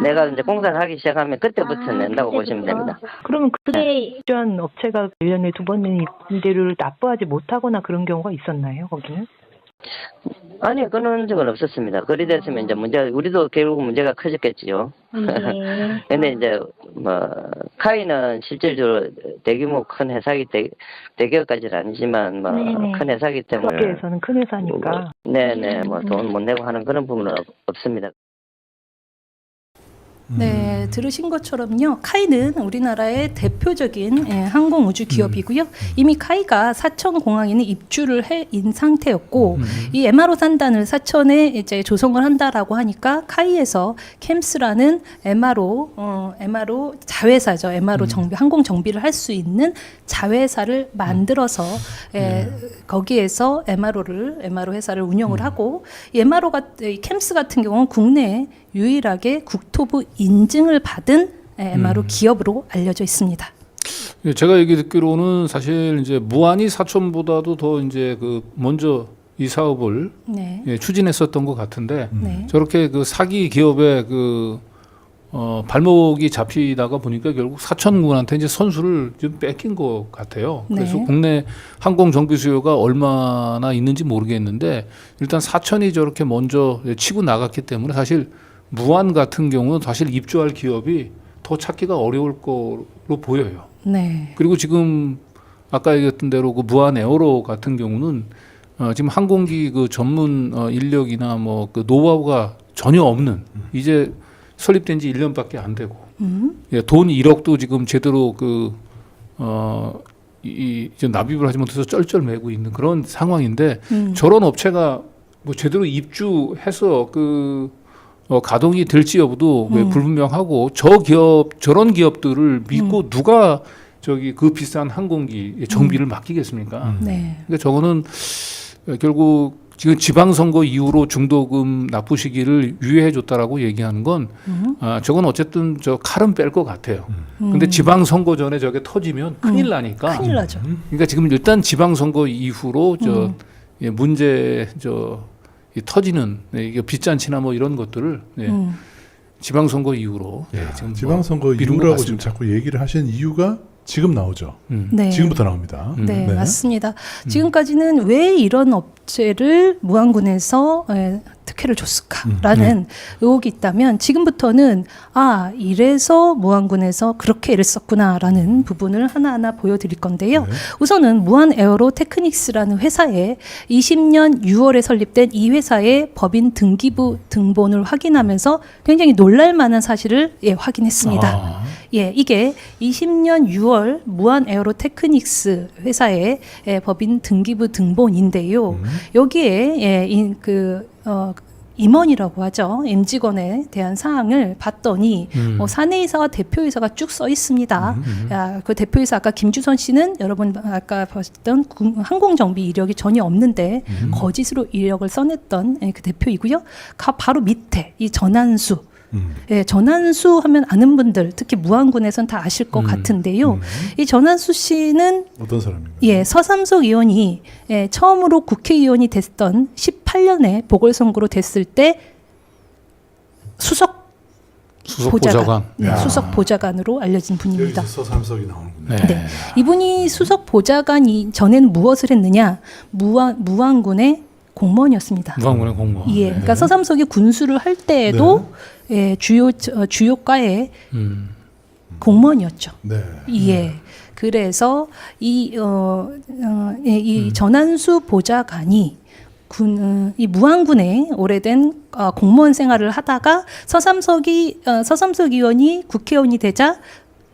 내가 이제 공사를 하기 시작하면 그때부터 낸다고 보시면 됩니다. 그러면 입주한 업체가 1년에 2번 내는 임대료를 납부하지 못하거나 그런 경우가 있었나요, 거기는? 아니 그런 적은 없었습니다. 그리 됐으면 이제 우리도 결국 문제가 커졌겠지요. 근데 이제 카이는 실질적으로 대규모 큰 회사기 대기업까지는 아니지만 큰 회사기 때문에 업계에서는 큰 회사니까. 네네 돈 못 내고 하는 그런 부분은 없습니다. 네, 들으신 것처럼요. 카이는 우리나라의 대표적인 항공 우주 기업이고요. 이미 카이가 사천 공항에는 입주를 해인 상태였고, 이 MRO 산단을 사천에 이제 조성을 한다라고 하니까 카이에서 캠스라는 MRO 자회사죠. MRO 정비, 항공 정비를 할 수 있는 자회사를 만들어서 거기에서 MRO 회사를 운영을 하고, 이 캠스 같은 경우는 국내에 유일하게 국토부 인증을 받은 MRO 기업으로 알려져 있습니다. 제가 얘기 듣기로는 사실 이제 무안이 사천보다도 더 이제 그 먼저 이 사업을 추진했었던 것 같은데 저렇게 그 사기 기업의 그 발목이 잡히다가 보니까 결국 사천군한테 이제 선수를 좀 뺏긴 것 같아요. 그래서 국내 항공 정비 수요가 얼마나 있는지 모르겠는데 일단 사천이 저렇게 먼저 치고 나갔기 때문에 사실 무안 같은 경우는 사실 입주할 기업이 더 찾기가 어려울 거로 보여요. 네. 그리고 지금 아까 얘기했던 대로 그 무안 에어로 같은 경우는 지금 항공기 그 전문 인력이나 뭐 그 노하우가 전혀 없는 이제 설립된 지 1년밖에 안 되고 돈 1억도 지금 제대로 이제 납입을 하지 못해서 쩔쩔매고 있는 그런 상황인데 저런 업체가 뭐 제대로 입주해서 가동이 될지 여부도 불분명하고 저런 기업들을 믿고 누가 그 비싼 항공기 정비를 맡기겠습니까? 그러니까 저거는 결국 지금 지방선거 이후로 중도금 납부 시기를 유예해줬다라고 얘기하는 건 저건 어쨌든 저 칼은 뺄 것 같아요. 근데 지방선거 전에 저게 터지면 큰일 나니까. 큰일 나죠. 그러니까 지금 일단 지방선거 이후로 문제 터지는 이게 빚잔치나 뭐 이런 것들을 지방선거 이후로 지금 지방선거 이후라고 지금 자꾸 얘기를 하시는 이유가 지금 나오죠. 네. 지금부터 나옵니다. 네, 맞습니다. 지금까지는 왜 이런 업체를 무안군에서 특혜를 줬을까라는 의혹이 있다면 지금부터는 이래서 무안군에서 그렇게 애를 썼구나라는 부분을 하나하나 보여드릴 건데요. 우선은 무안 에어로 테크닉스라는 회사에 20년 6월에 설립된 이 회사의 법인 등기부 등본을 확인하면서 굉장히 놀랄만한 사실을 확인했습니다. 이게 20년 6월 무안 에어로 테크닉스 회사의 법인 등기부 등본인데요. 여기에 임원이라고 하죠. 임직원에 대한 사항을 봤더니 사내이사와 대표이사가 쭉 써 있습니다. 그 대표이사 아까 김주선 씨는 여러분 아까 보셨던 항공정비 이력이 전혀 없는데 거짓으로 이력을 써냈던 그 대표이고요. 바로 밑에 이 전한수. 전한수 하면 아는 분들 특히 무안군에선 다 아실 것 같은데요. 이 전한수 씨는 어떤 사람인가요? 서삼석 의원이 처음으로 국회의원이 됐던 18년에 보궐선거로 됐을 때 수석 보좌관. 수석 보좌관으로 알려진 분입니다. 여기서 서삼석이 나오는군요. 네. 이분이 수석 보좌관이 전에는 무엇을 했느냐? 무안군의 공무원이었습니다. 무안군의 공무원. 그러니까 서삼석이 군수를 할 때에도 주요과의 공무원이었죠. 그래서 이 전한수 보좌관이 이 무안군에 오래된 공무원 생활을 하다가 서삼석 의원이 국회의원이 되자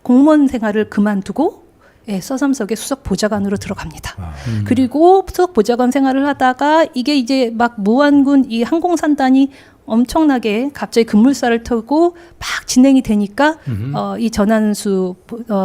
공무원 생활을 그만두고 서삼석의 수석 보좌관으로 들어갑니다. 그리고 수석 보좌관 생활을 하다가 이게 이제 막 무안군 이 항공산단이 엄청나게 갑자기 급물살을 타고 막 진행이 되니까 이 전한수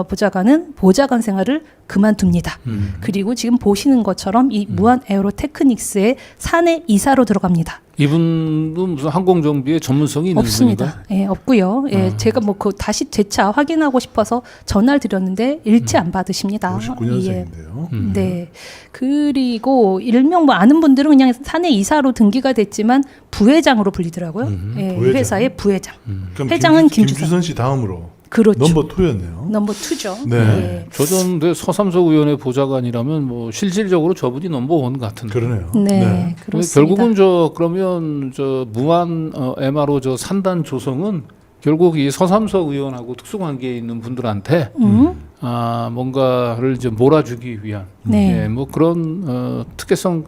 보좌관은 보좌관 생활을 그만둡니다. 그리고 지금 보시는 것처럼 이 무안 에어로 테크닉스의 사내 이사로 들어갑니다. 이분도 무슨 항공정비의 전문성이 있는 없습니다. 분인가요? 예, 없고요. 예, 제가 뭐 그 다시 재차 확인하고 싶어서 전화를 드렸는데 일치 안 받으십니다. 59년생인데요. 네. 그리고 일명 뭐 아는 분들은 그냥 사내 이사로 등기가 됐지만 부회장으로 불리더라고요. 예, 부회장. 회사의 부회장. 그럼 회장은 김주선 씨 다음으로 그렇죠. 넘버 2였네요. 넘버 2죠. 네. 예. 저전 서삼석 의원의 보좌관이라면 뭐 실질적으로 저분이 넘버 원 같은데. 그러네요. 네, 그렇습니다. 결국은 그러면 무한 MRO 산단 조성은 결국 이 서삼석 의원하고 특수관계에 있는 분들한테 뭔가를 이제 몰아주기 위한 네. 뭐 그런 특혜성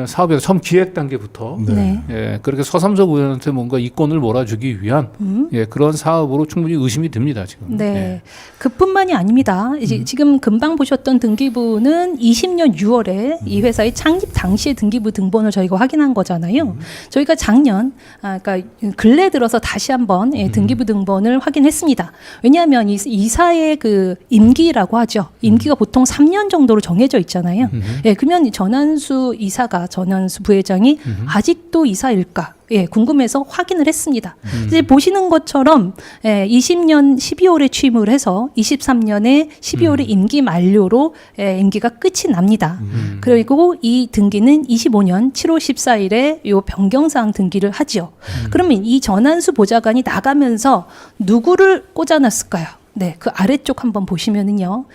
사업에서 처음 기획 단계부터 네. 그렇게 서삼석 의원한테 뭔가 이권을 몰아주기 위한 그런 사업으로 충분히 의심이 듭니다 지금. 네. 그뿐만이 아닙니다. 이제 지금 금방 보셨던 등기부는 20년 6월에 이 회사의 창립 당시의 등기부 등본을 저희가 확인한 거잖아요. 저희가 작년, 그러니까 근래 들어서 다시 한번 등기부 등본을 확인했습니다. 왜냐하면 이 이사의 그 임기라고 하죠. 임기가 보통 3년 정도로 정해져 있잖아요. 그러면 전한수 이사가 전한수 부회장이 아직도 이사일까? 궁금해서 확인을 했습니다. 이제 보시는 것처럼 20년 12월에 취임을 해서 23년에 12월에 임기 만료로 임기가 끝이 납니다. 그리고 이 등기는 25년 7월 14일에 요 변경사항 등기를 하죠. 그러면 이 전한수 보좌관이 나가면서 누구를 꽂아놨을까요? 네, 그 아래쪽 한번 보시면은요,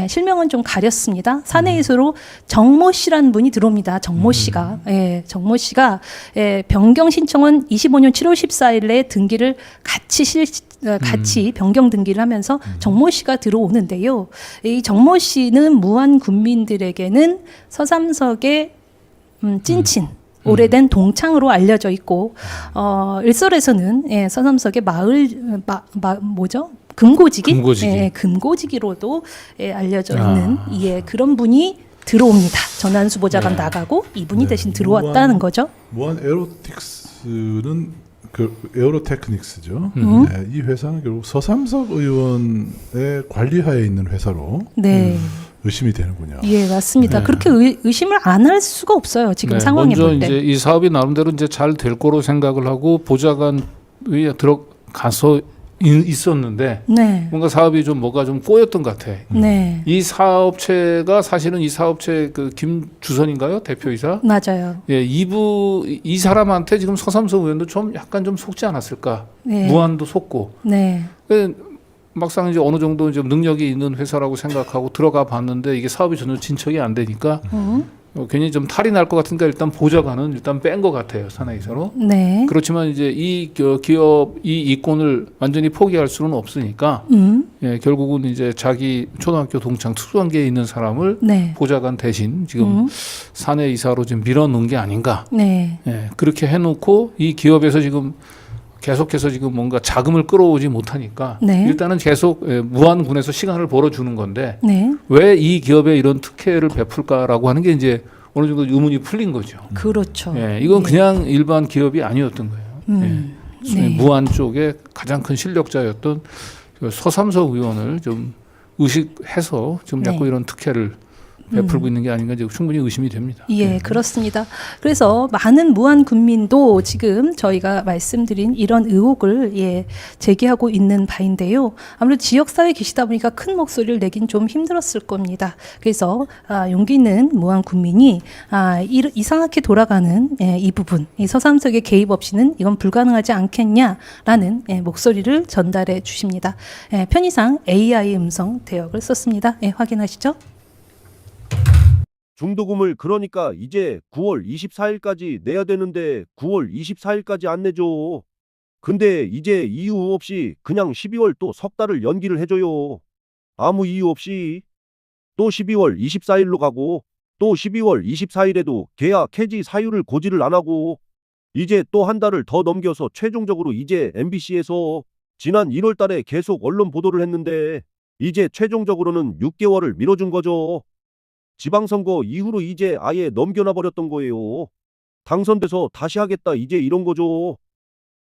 실명은 좀 가렸습니다. 사내이사로 정모 씨라는 분이 들어옵니다. 정모 씨가, 정모 씨가 변경 신청은 25년 7월 14일에 등기를 같이 변경 등기를 하면서 정모 씨가 들어오는데요. 이 정모 씨는 무한 군민들에게는 서삼석의 찐친. 오래된 동창으로 알려져 있고 일설에서는 서삼석의 뭐죠? 금고지기? 금고지기로도 알려져 있는 그런 분이 들어옵니다. 전한수 보좌관 나가고 이분이 대신 들어왔다는 거죠. 무한 에어로틱스는 그 에어로테크닉스죠. 이 회사는 결국 서삼석 의원의 관리하에 있는 회사로 의심이 되는군요. 예, 맞습니다. 그렇게 의심을 안 할 수가 없어요. 지금 상황에 볼 때. 먼저 이제 이 사업이 나름대로 이제 잘 될 거로 생각을 하고 보좌관에 들어가서 있었는데 뭔가 사업이 뭐가 좀 꼬였던 것 같아. 이 사업체가 사실은 이 사업체 그 김주선인가요? 대표이사? 맞아요. 이 사람한테 지금 서삼석 의원도 좀 약간 좀 속지 않았을까? 무한도 속고. 막상 이제 어느 정도 이제 능력이 있는 회사라고 생각하고 들어가 봤는데 이게 사업이 전혀 진척이 안 되니까 괜히 좀 탈이 날 것 같으니까 일단 보좌관은 일단 뺀 것 같아요, 사내이사로. 그렇지만 이제 이 기업 이 이권을 완전히 포기할 수는 없으니까 결국은 이제 자기 초등학교 동창 특수관계에 있는 사람을 보좌관 대신 지금 사내이사로 지금 밀어넣은 게 아닌가. 그렇게 해놓고 이 기업에서 지금 계속해서 지금 뭔가 자금을 끌어오지 못하니까 일단은 계속 무한군에서 시간을 벌어주는 건데 왜 이 기업에 이런 특혜를 베풀까라고 하는 게 이제 어느 정도 의문이 풀린 거죠. 그렇죠. 이건 그냥 일반 기업이 아니었던 거예요. 무한 쪽에 가장 큰 실력자였던 그 서삼석 의원을 좀 의식해서 좀 자꾸 이런 특혜를 베풀고 있는 게 아닌가 이제 충분히 의심이 됩니다. 그렇습니다. 그래서 많은 무한 군민도 지금 저희가 말씀드린 이런 의혹을 제기하고 있는 바인데요. 아무래도 지역사회에 계시다 보니까 큰 목소리를 내긴 좀 힘들었을 겁니다. 그래서 용기 있는 무한 군민이 이상하게 돌아가는 이 부분, 이 서삼석의 개입 없이는 이건 불가능하지 않겠냐라는 목소리를 전달해 주십니다. 편의상 AI 음성 대역을 썼습니다. 확인하시죠. 중도금을 그러니까 이제 9월 24일까지 내야 되는데 9월 24일까지 안 내줘. 근데 이제 이유 없이 그냥 12월 또 석 달을 연기를 해줘요. 아무 이유 없이. 또 12월 24일로 가고 또 12월 24일에도 계약 해지 사유를 고지를 안 하고 이제 또 한 달을 더 넘겨서 최종적으로 이제 MBC에서 지난 1월 달에 계속 언론 보도를 했는데 이제 최종적으로는 6개월을 미뤄준 거죠. 지방선거 이후로 이제 아예 넘겨놔 버렸던 거예요. 당선돼서 다시 하겠다 이제 이런 거죠.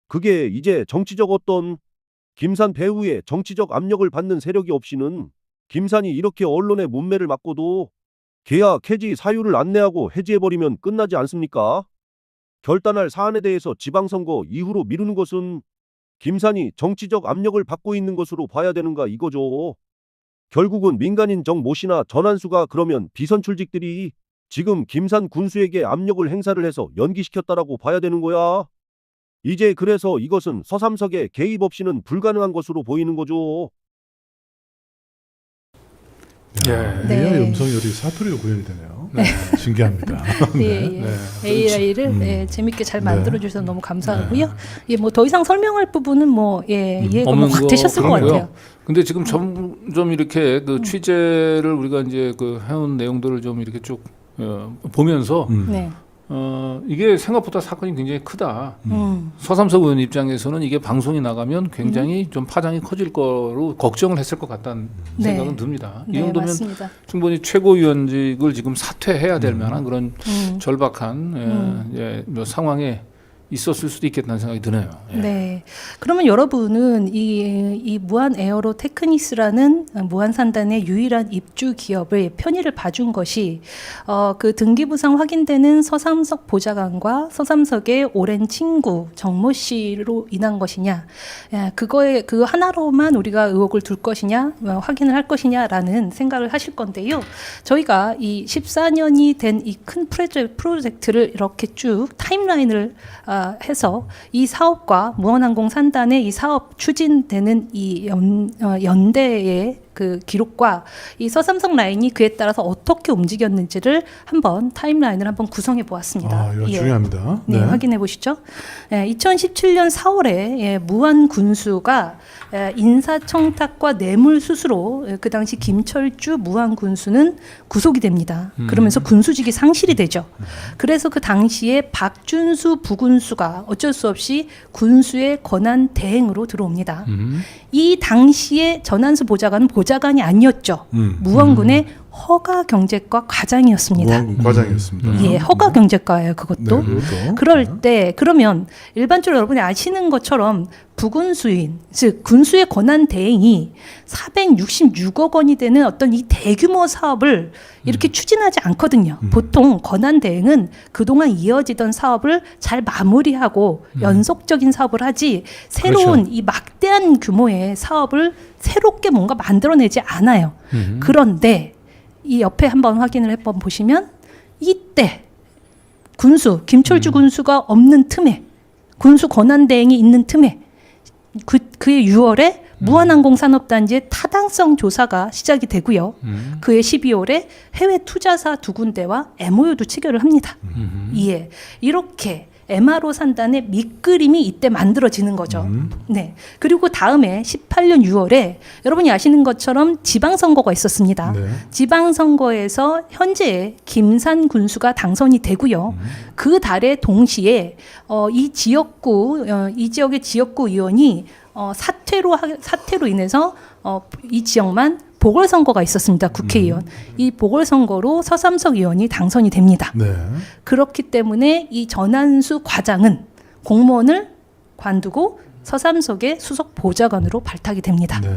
그게 이제 정치적 어떤 김산 배후에 정치적 압력을 받는 세력이 없이는 김산이 이렇게 언론의 문매를 맞고도 계약 해지 사유를 안내하고 해지해버리면 끝나지 않습니까? 결단할 사안에 대해서 지방선거 이후로 미루는 것은 김산이 정치적 압력을 받고 있는 것으로 봐야 되는가 이거죠. 결국은 민간인 정모 씨나 전한수가 그러면 비선출직들이 지금 김산 군수에게 압력을 행사를 해서 연기시켰다라고 봐야 되는 거야. 이제 그래서 이것은 서삼석의 개입 없이는 불가능한 것으로 보이는 거죠. 야, 네. AI 네. 음성열이 사투리로 구현이 되네요. 네. 신기합니다. 예, 예. 네. AI를 음. 재밌게 잘 네. 만들어 주셔서 너무 감사하고요. 예, 뭐 더 이상 설명할 부분은 뭐 이해가 없는 뭐확 되셨을 것 같고요. 같아요. 근데 지금 좀 이렇게 그 취재를 우리가 이제 그 해온 내용들을 좀 이렇게 쭉 보면서 네. 이게 생각보다 사건이 굉장히 크다. 서삼석 의원 입장에서는 이게 방송이 나가면 굉장히 좀 파장이 커질 거로 걱정을 했을 것 같다는 네. 생각은 듭니다. 이 네, 정도면 맞습니다. 충분히 최고위원직을 지금 사퇴해야 될 만한 그런 절박한 뭐 상황에 있었을 수도 있겠다는 생각이 드네요. 예. 네. 그러면 여러분은 이 무한 에어로 테크닉스라는 무한 산단의 유일한 입주 기업의 편의를 봐준 것이 그 등기부상 확인되는 서삼석 보좌관과 서삼석의 오랜 친구 정모 씨로 인한 것이냐, 그거에 그 하나로만 우리가 의혹을 둘 것이냐, 확인을 할 것이냐라는 생각을 하실 건데요. 저희가 이 14년이 된 이 큰 프로젝트를 이렇게 쭉 타임라인을 해서 이 사업과 무한항공 산단의 이 사업 추진되는 이 연대의 그 기록과 이 서삼석 라인이 그에 따라서 어떻게 움직였는지를 한번 타임라인을 한번 구성해 보았습니다. 이거 중요합니다. 네, 확인해 보시죠. 2017년 4월에 무한 군수가 인사청탁과 뇌물수수로 그 당시 김철주 무한 군수는 구속이 됩니다. 그러면서 군수직이 상실이 되죠. 그래서 그 당시에 박준수 부군수가 어쩔 수 없이 군수의 권한 대행으로 들어옵니다. 이 당시에 전한수 보좌관은 보좌관이 아니었죠. 무원군의 허가 경제과 과장이었습니다. 무한군 과장이었습니다. 예, 허가 경제과예요, 그것도. 네, 그것도. 그럴 때 그러면 일반적으로 여러분이 아시는 것처럼 부군수인, 즉 군수의 권한 대행이 466억 원이 되는 어떤 이 대규모 사업을 이렇게 추진하지 않거든요. 보통 권한 대행은 그동안 이어지던 사업을 잘 마무리하고 연속적인 사업을 하지 새로운 그렇죠. 이 막대한 규모의 사업을 새롭게 뭔가 만들어내지 않아요. 그런데 이 옆에 한번 확인을 한번 보시면 이때 군수 김철주 군수가 없는 틈에 군수 권한 대행이 있는 틈에 그해 6월에 무한항공 산업단지의 타당성 조사가 시작이 되고요. 그해 12월에 해외 투자사 2군데와 MOU도 체결을 합니다. 예, 이렇게 MRO 산단의 밑그림이 이때 만들어지는 거죠. 네. 그리고 다음에 18년 6월에 여러분이 아시는 것처럼 지방선거가 있었습니다. 네. 지방선거에서 현재 김산 군수가 당선이 되고요. 그 달에 동시에 이 지역의 지역구 의원이 사퇴로 인해서 이 지역만 보궐선거가 있었습니다. 국회의원. 이 보궐선거로 서삼석 의원이 당선이 됩니다. 네. 그렇기 때문에 이 전한수 과장은 공무원을 관두고 서삼석의 수석 보좌관으로 발탁이 됩니다. 네.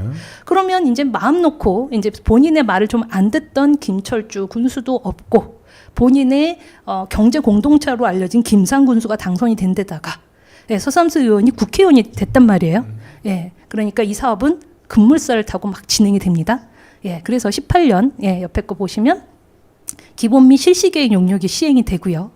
그러면 이제 마음 놓고 이제 본인의 말을 좀 안 듣던 김철주 군수도 없고 본인의 경제 공동체로 알려진 김산 군수가 당선이 된 데다가 서삼석 의원이 국회의원이 됐단 말이에요. 예, 그러니까 이 사업은 급물살을 타고 막 진행이 됩니다. 예, 그래서 18년 옆에 거 보시면 기본 및 실시계획 용역이 시행이 되고요.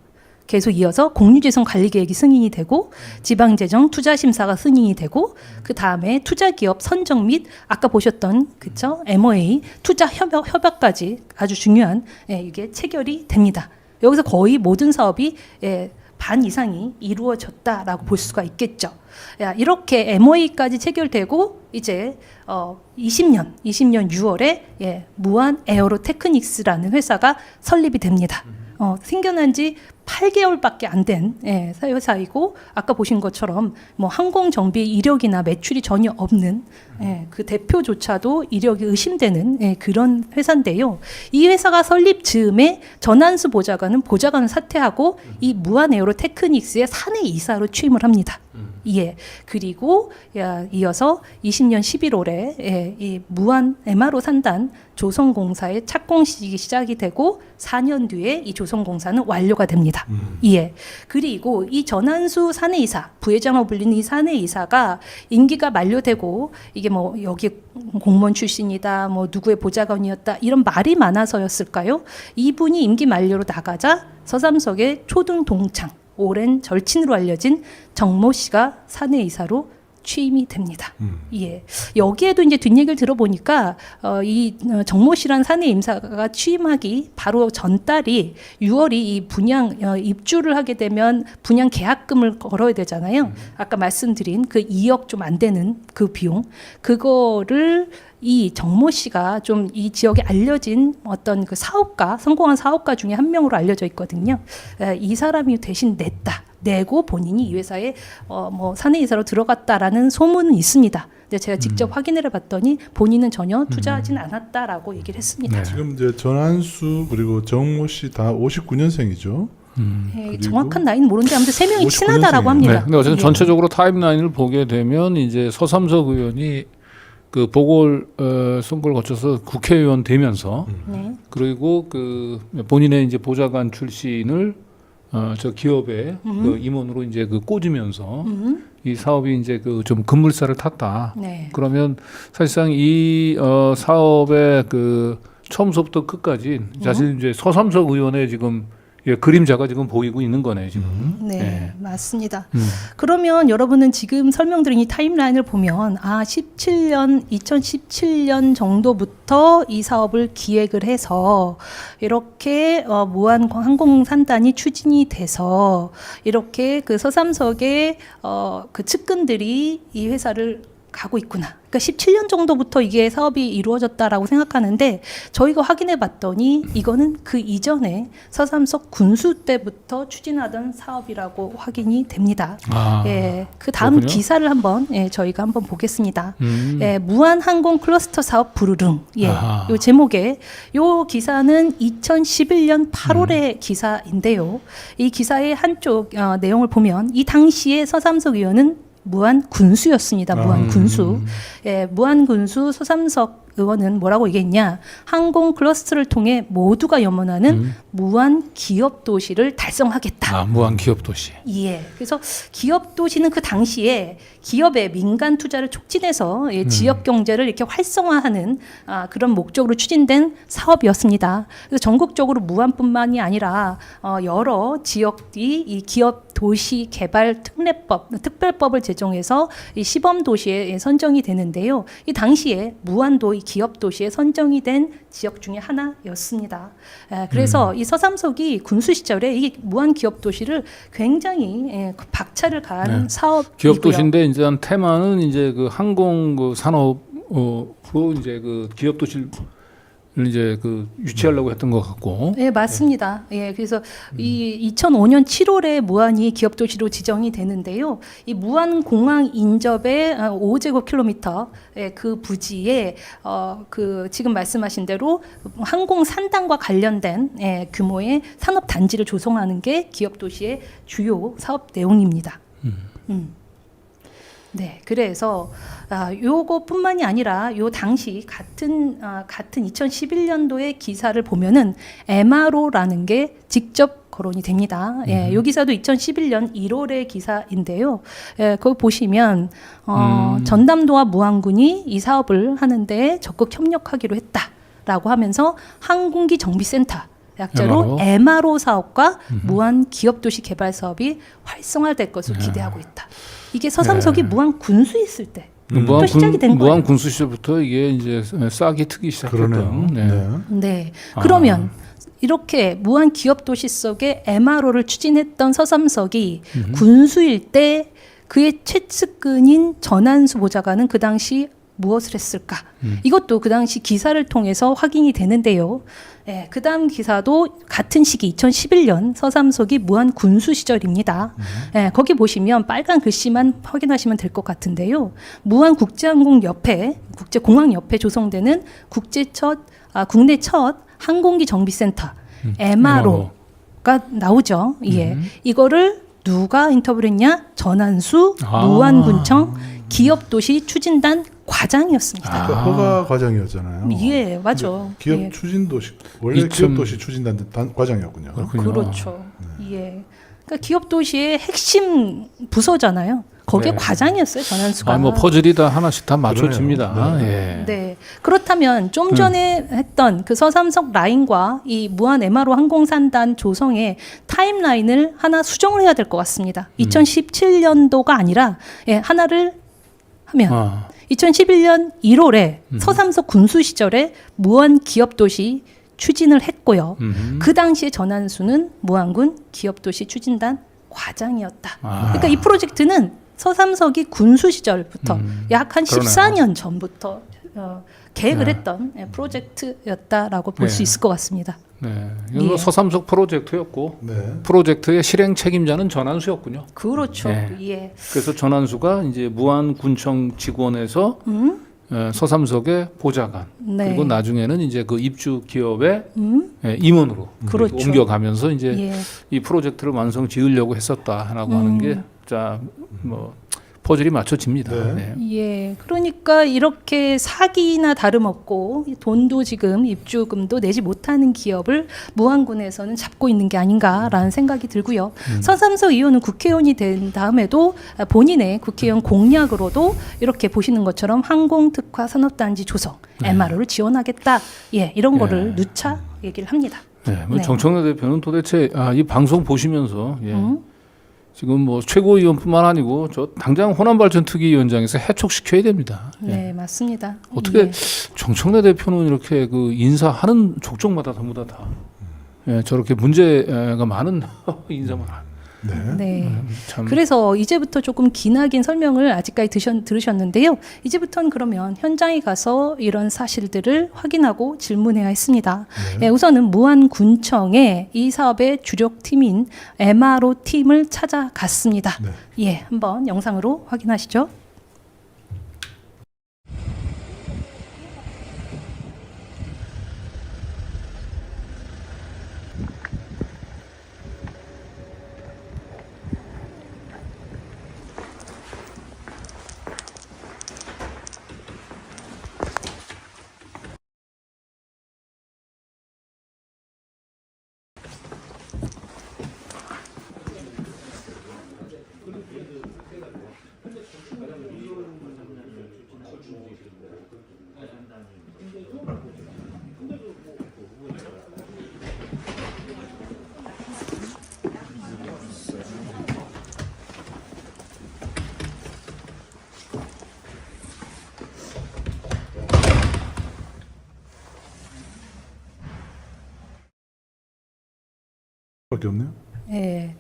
계속 이어서 공유재정 관리계획이 승인이 되고 지방재정 투자심사가 승인이 되고 그 다음에 투자기업 선정 및 아까 보셨던 그쵸 MOA 투자 협약까지 아주 중요한 이게 체결이 됩니다. 여기서 거의 모든 사업이 반 이상이 이루어졌다라고 볼 수가 있겠죠. 이렇게 MOA까지 체결되고 이제 20년 6월에 무한 에어로 테크닉스라는 회사가 설립이 됩니다. 생겨난 지 8개월밖에 안 된 회사이고 아까 보신 것처럼 뭐 항공 정비 이력이나 매출이 전혀 없는 그 대표조차도 이력이 의심되는 그런 회사인데요. 이 회사가 설립 즈음에 전한수 보좌관은 보좌관을 사퇴하고 이 무한 에어로 테크닉스의 사내 이사로 취임을 합니다. 예. 그리고 이어서 20년 11월에 이 무한 MRO 산단 조선공사의 착공식이 시작이 되고 4년 뒤에 이 조선공사는 완료가 됩니다. 예. 그리고 이 전한수 사내이사, 부회장으로 불리는 이 사내이사가 임기가 만료되고 이게 뭐 여기 공무원 출신이다, 뭐 누구의 보좌관이었다 이런 말이 많아서였을까요? 이분이 임기 만료로 나가자 서삼석의 초등 동창, 오랜 절친으로 알려진 정모 씨가 사내이사로 취임이 됩니다. 예. 여기에도 이제 뒷얘기를 들어보니까 이 정모 씨란 사내 임사가 취임하기 바로 전달이 6월이 이 분양 입주를 하게 되면 분양 계약금을 걸어야 되잖아요. 아까 말씀드린 그 2억 좀 안 되는 그 비용 그거를 이 정모 씨가 좀 이 지역에 알려진 어떤 그 사업가, 성공한 사업가 중에 한 명으로 알려져 있거든요. 이 사람이 대신 내고 본인이 이 회사에 뭐 사내이사로 들어갔다라는 소문은 있습니다. 근데 제가 직접 확인을 해봤더니 본인은 전혀 투자하진 않았다라고 얘기를 했습니다. 지금 이제 전한수 그리고 정모 씨 다 59년생이죠. 예, 정확한 나이는 모르는데 아무튼 세 명이 친하다라고 합니다. 네, 근데 어쨌든 전체적으로 타임라인을 보게 되면 이제 서삼석 의원이 그 보궐 선거를 거쳐서 국회의원 되면서 그리고 그 본인의 이제 보좌관 출신을 저 기업의 그 임원으로 이제 그 꽂으면서 이 사업이 이제 그 좀 급물살을 탔다. 네. 그러면 사실상 이 사업의 그 처음서부터 끝까지 사실 이제 서삼석 의원의 지금 그림자가 지금 보이고 있는 거네요, 지금. 네, 맞습니다. 그러면 여러분은 지금 설명드린 이 타임라인을 보면 2017년 정도부터 이 사업을 기획을 해서 이렇게 무한 항공산단이 추진이 돼서 이렇게 그 서삼석의 그 측근들이 이 회사를 가고 있구나. 그러니까 17년 정도부터 이게 사업이 이루어졌다라고 생각하는데 저희가 확인해 봤더니 이거는 그 이전에 서삼석 군수 때부터 추진하던 사업이라고 확인이 됩니다. 예, 그 다음 그렇군요. 기사를 한번 저희가 한번 보겠습니다. 예, 무한 항공 클러스터 사업 부르릉. 예, 요 제목에 요 기사는 2011년 8월의 기사인데요. 이 기사의 한쪽 내용을 보면 이 당시에 서삼석 의원은 무한 군수였습니다. 무한 군수. 예, 무한 군수 서삼석 의원은 뭐라고 얘기했냐? 항공 클러스터를 통해 모두가 염원하는 무한 기업 도시를 달성하겠다. 무한 기업 도시. 예. 그래서 기업 도시는 그 당시에 기업의 민간 투자를 촉진해서 지역 경제를 이렇게 활성화하는 그런 목적으로 추진된 사업이었습니다. 그래서 전국적으로 무한뿐만이 아니라 여러 지역이 이 기업 도시 개발 특별법을 제정해서 이 시범 도시에 선정이 되는데요. 이 당시에 무안도 이 기업 도시에 선정이 된 지역 중에 하나였습니다. 그래서 이 서삼석이 군수 시절에 이 무안 기업 도시를 굉장히 박차를 가한 사업이고요. 기업 도시인데 이제 한 테마는 이제 그 항공 그 산업으로 이제 그 기업 도시를 이제 그 유치하려고 했던 것 같고. 네, 맞습니다. 예, 그래서 이 2005년 7월에 무안이 기업 도시로 지정이 되는데요. 이 무안 공항 인접의 5제곱킬로미터 그 부지에 그 지금 말씀하신 대로 항공 산단과 관련된 규모의 산업 단지를 조성하는 게 기업 도시의 주요 사업 내용입니다. 네, 그래서 요거뿐만이 아니라 요 당시 같은 2011년도의 기사를 보면은 MRO라는 게 직접 거론이 됩니다. 예, 요 기사도 2011년 1월의 기사인데요. 예, 거기 보시면 전남도와 무안군이 이 사업을 하는데 적극 협력하기로 했다라고 하면서 항공기 정비센터 약자로 MRO 사업과 무안 기업도시 개발 사업이 활성화될 것으로 기대하고 있다. 이게 서삼석이 무안 군수 있을 때부터 시작이 된 거예요. 무안 군수 시절부터 이게 이제 싹이 트기 시작했던. 네. 그러면 이렇게 무안 기업도시 속에 MRO를 추진했던 서삼석이 군수일 때 그의 최측근인 전한수 보좌관은 그 당시 무엇을 했을까? 이것도 그 당시 기사를 통해서 확인이 되는데요. 예, 그 다음 기사도 같은 시기 2011년 서삼석이 무안 군수 시절입니다. 예, 거기 보시면 빨간 글씨만 확인하시면 될 것 같은데요. 무안 국제항공 옆에, 국제공항 옆에 조성되는 국내 첫 항공기 정비센터 MRO가 나오죠. 예, 이거를 누가 인터뷰를 했냐? 전한수 아. 무안군청 기업도시 추진단 과장이었습니다. 그러니까 허가 과장이었잖아요. 예, 맞아. 기업 예. 추진도시 원래 기업도시 추진단 과장이었군요. 그렇군요. 그렇죠. 예. 그러니까 기업도시의 핵심 부서잖아요. 거기에 네. 과장이었어요, 전한수가. 뭐 퍼즐이 다 하나씩 다 맞춰집니다. 그러네요. 예. 네. 그렇다면 좀 전에 했던 그 서삼석 라인과 이 무한 MRO 항공산단 조성의 타임라인을 하나 수정을 해야 될 것 같습니다. 2017년도가 아니라 하나를 하면 2011년 1월에 서삼석 군수 시절에 무한 기업도시 추진을 했고요. 그 당시에 전한수는 무안군 기업도시 추진단 과장이었다. 그러니까 이 프로젝트는 서삼석이 군수 시절부터 약 한 그러네요. 14년 전부터 계획을 네. 했던 프로젝트였다라고 볼 수 네. 있을 것 같습니다. 네. 이건 뭐 예. 서삼석 프로젝트였고 네. 프로젝트의 실행 책임자는 전한수였군요. 그렇죠. 네. 예. 그래서 전한수가 이제 무안군청 직원에서 서삼석의 보좌관 네. 그리고 나중에는 이제 그 입주 기업의 음? 임원으로 그렇죠. 옮겨가면서 이제 예. 이 프로젝트를 완성 지으려고 했었다라고 하는 게 자 뭐 퍼즐이 맞춰집니다. 네. 네. 예, 그러니까 이렇게 사기나 다름없고 돈도 지금 입주금도 내지 못하는 기업을 무안군에서는 잡고 있는 게 아닌가라는 생각이 들고요. 서삼석 의원은 국회의원이 된 다음에도 본인의 국회의원 공약으로도 이렇게 보시는 것처럼 항공특화 산업단지 조성, MRO를 지원하겠다. 예, 이런 거를 누차 얘기를 합니다. 네. 뭐 네. 정청래 대표는 도대체 이 방송 보시면서 지금 뭐 최고위원뿐만 아니고 저 당장 호남발전특위위원장에서 해촉시켜야 됩니다. 네, 맞습니다. 어떻게 예. 정청래 대표는 이렇게 그 인사하는 족족마다 전부 다 저렇게 문제가 많은 인사만 네. 참 그래서 이제부터 조금 기나긴 설명을 아직까지 들으셨는데요. 이제부터는 그러면 현장에 가서 이런 사실들을 확인하고 질문해야 했습니다. 예, 우선은 무안군청의 이 사업의 주력 팀인 MRO 팀을 찾아갔습니다. 예, 한번 영상으로 확인하시죠. 밖에 없네요. 예.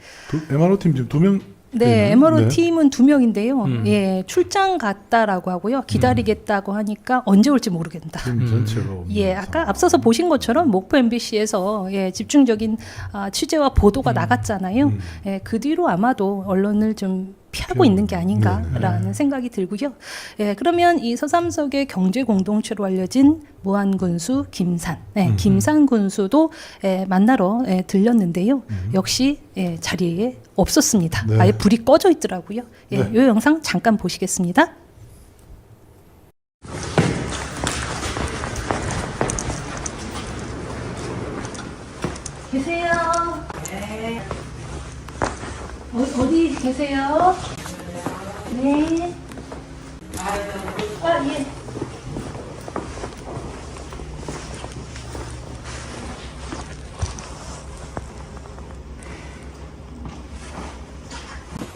MRO 팀 지금 2명. 네, MRO 팀은 2명인데요. 음. 예, 출장 갔다라고 하고요. 기다리겠다고 하니까 언제 올지 모르겠다. 팀 전체가 없는 예, 아까 앞서서 보신 것처럼 목포 MBC에서 집중적인 취재와 보도가 나갔잖아요. 예, 그 뒤로 아마도 언론을 좀 피하고 있는 게 아닌가라는 생각이 들고요. 예, 그러면 이 서삼석의 경제 공동체로 알려진 무안군수 김산, 김산 군수도 만나러 들렸는데요. 역시 자리에 없었습니다. 네. 아예 불이 꺼져 있더라고요. 예, 네. 이 영상 잠깐 보시겠습니다. 계세요. 네. 어디 계세요? 네. 아, 예.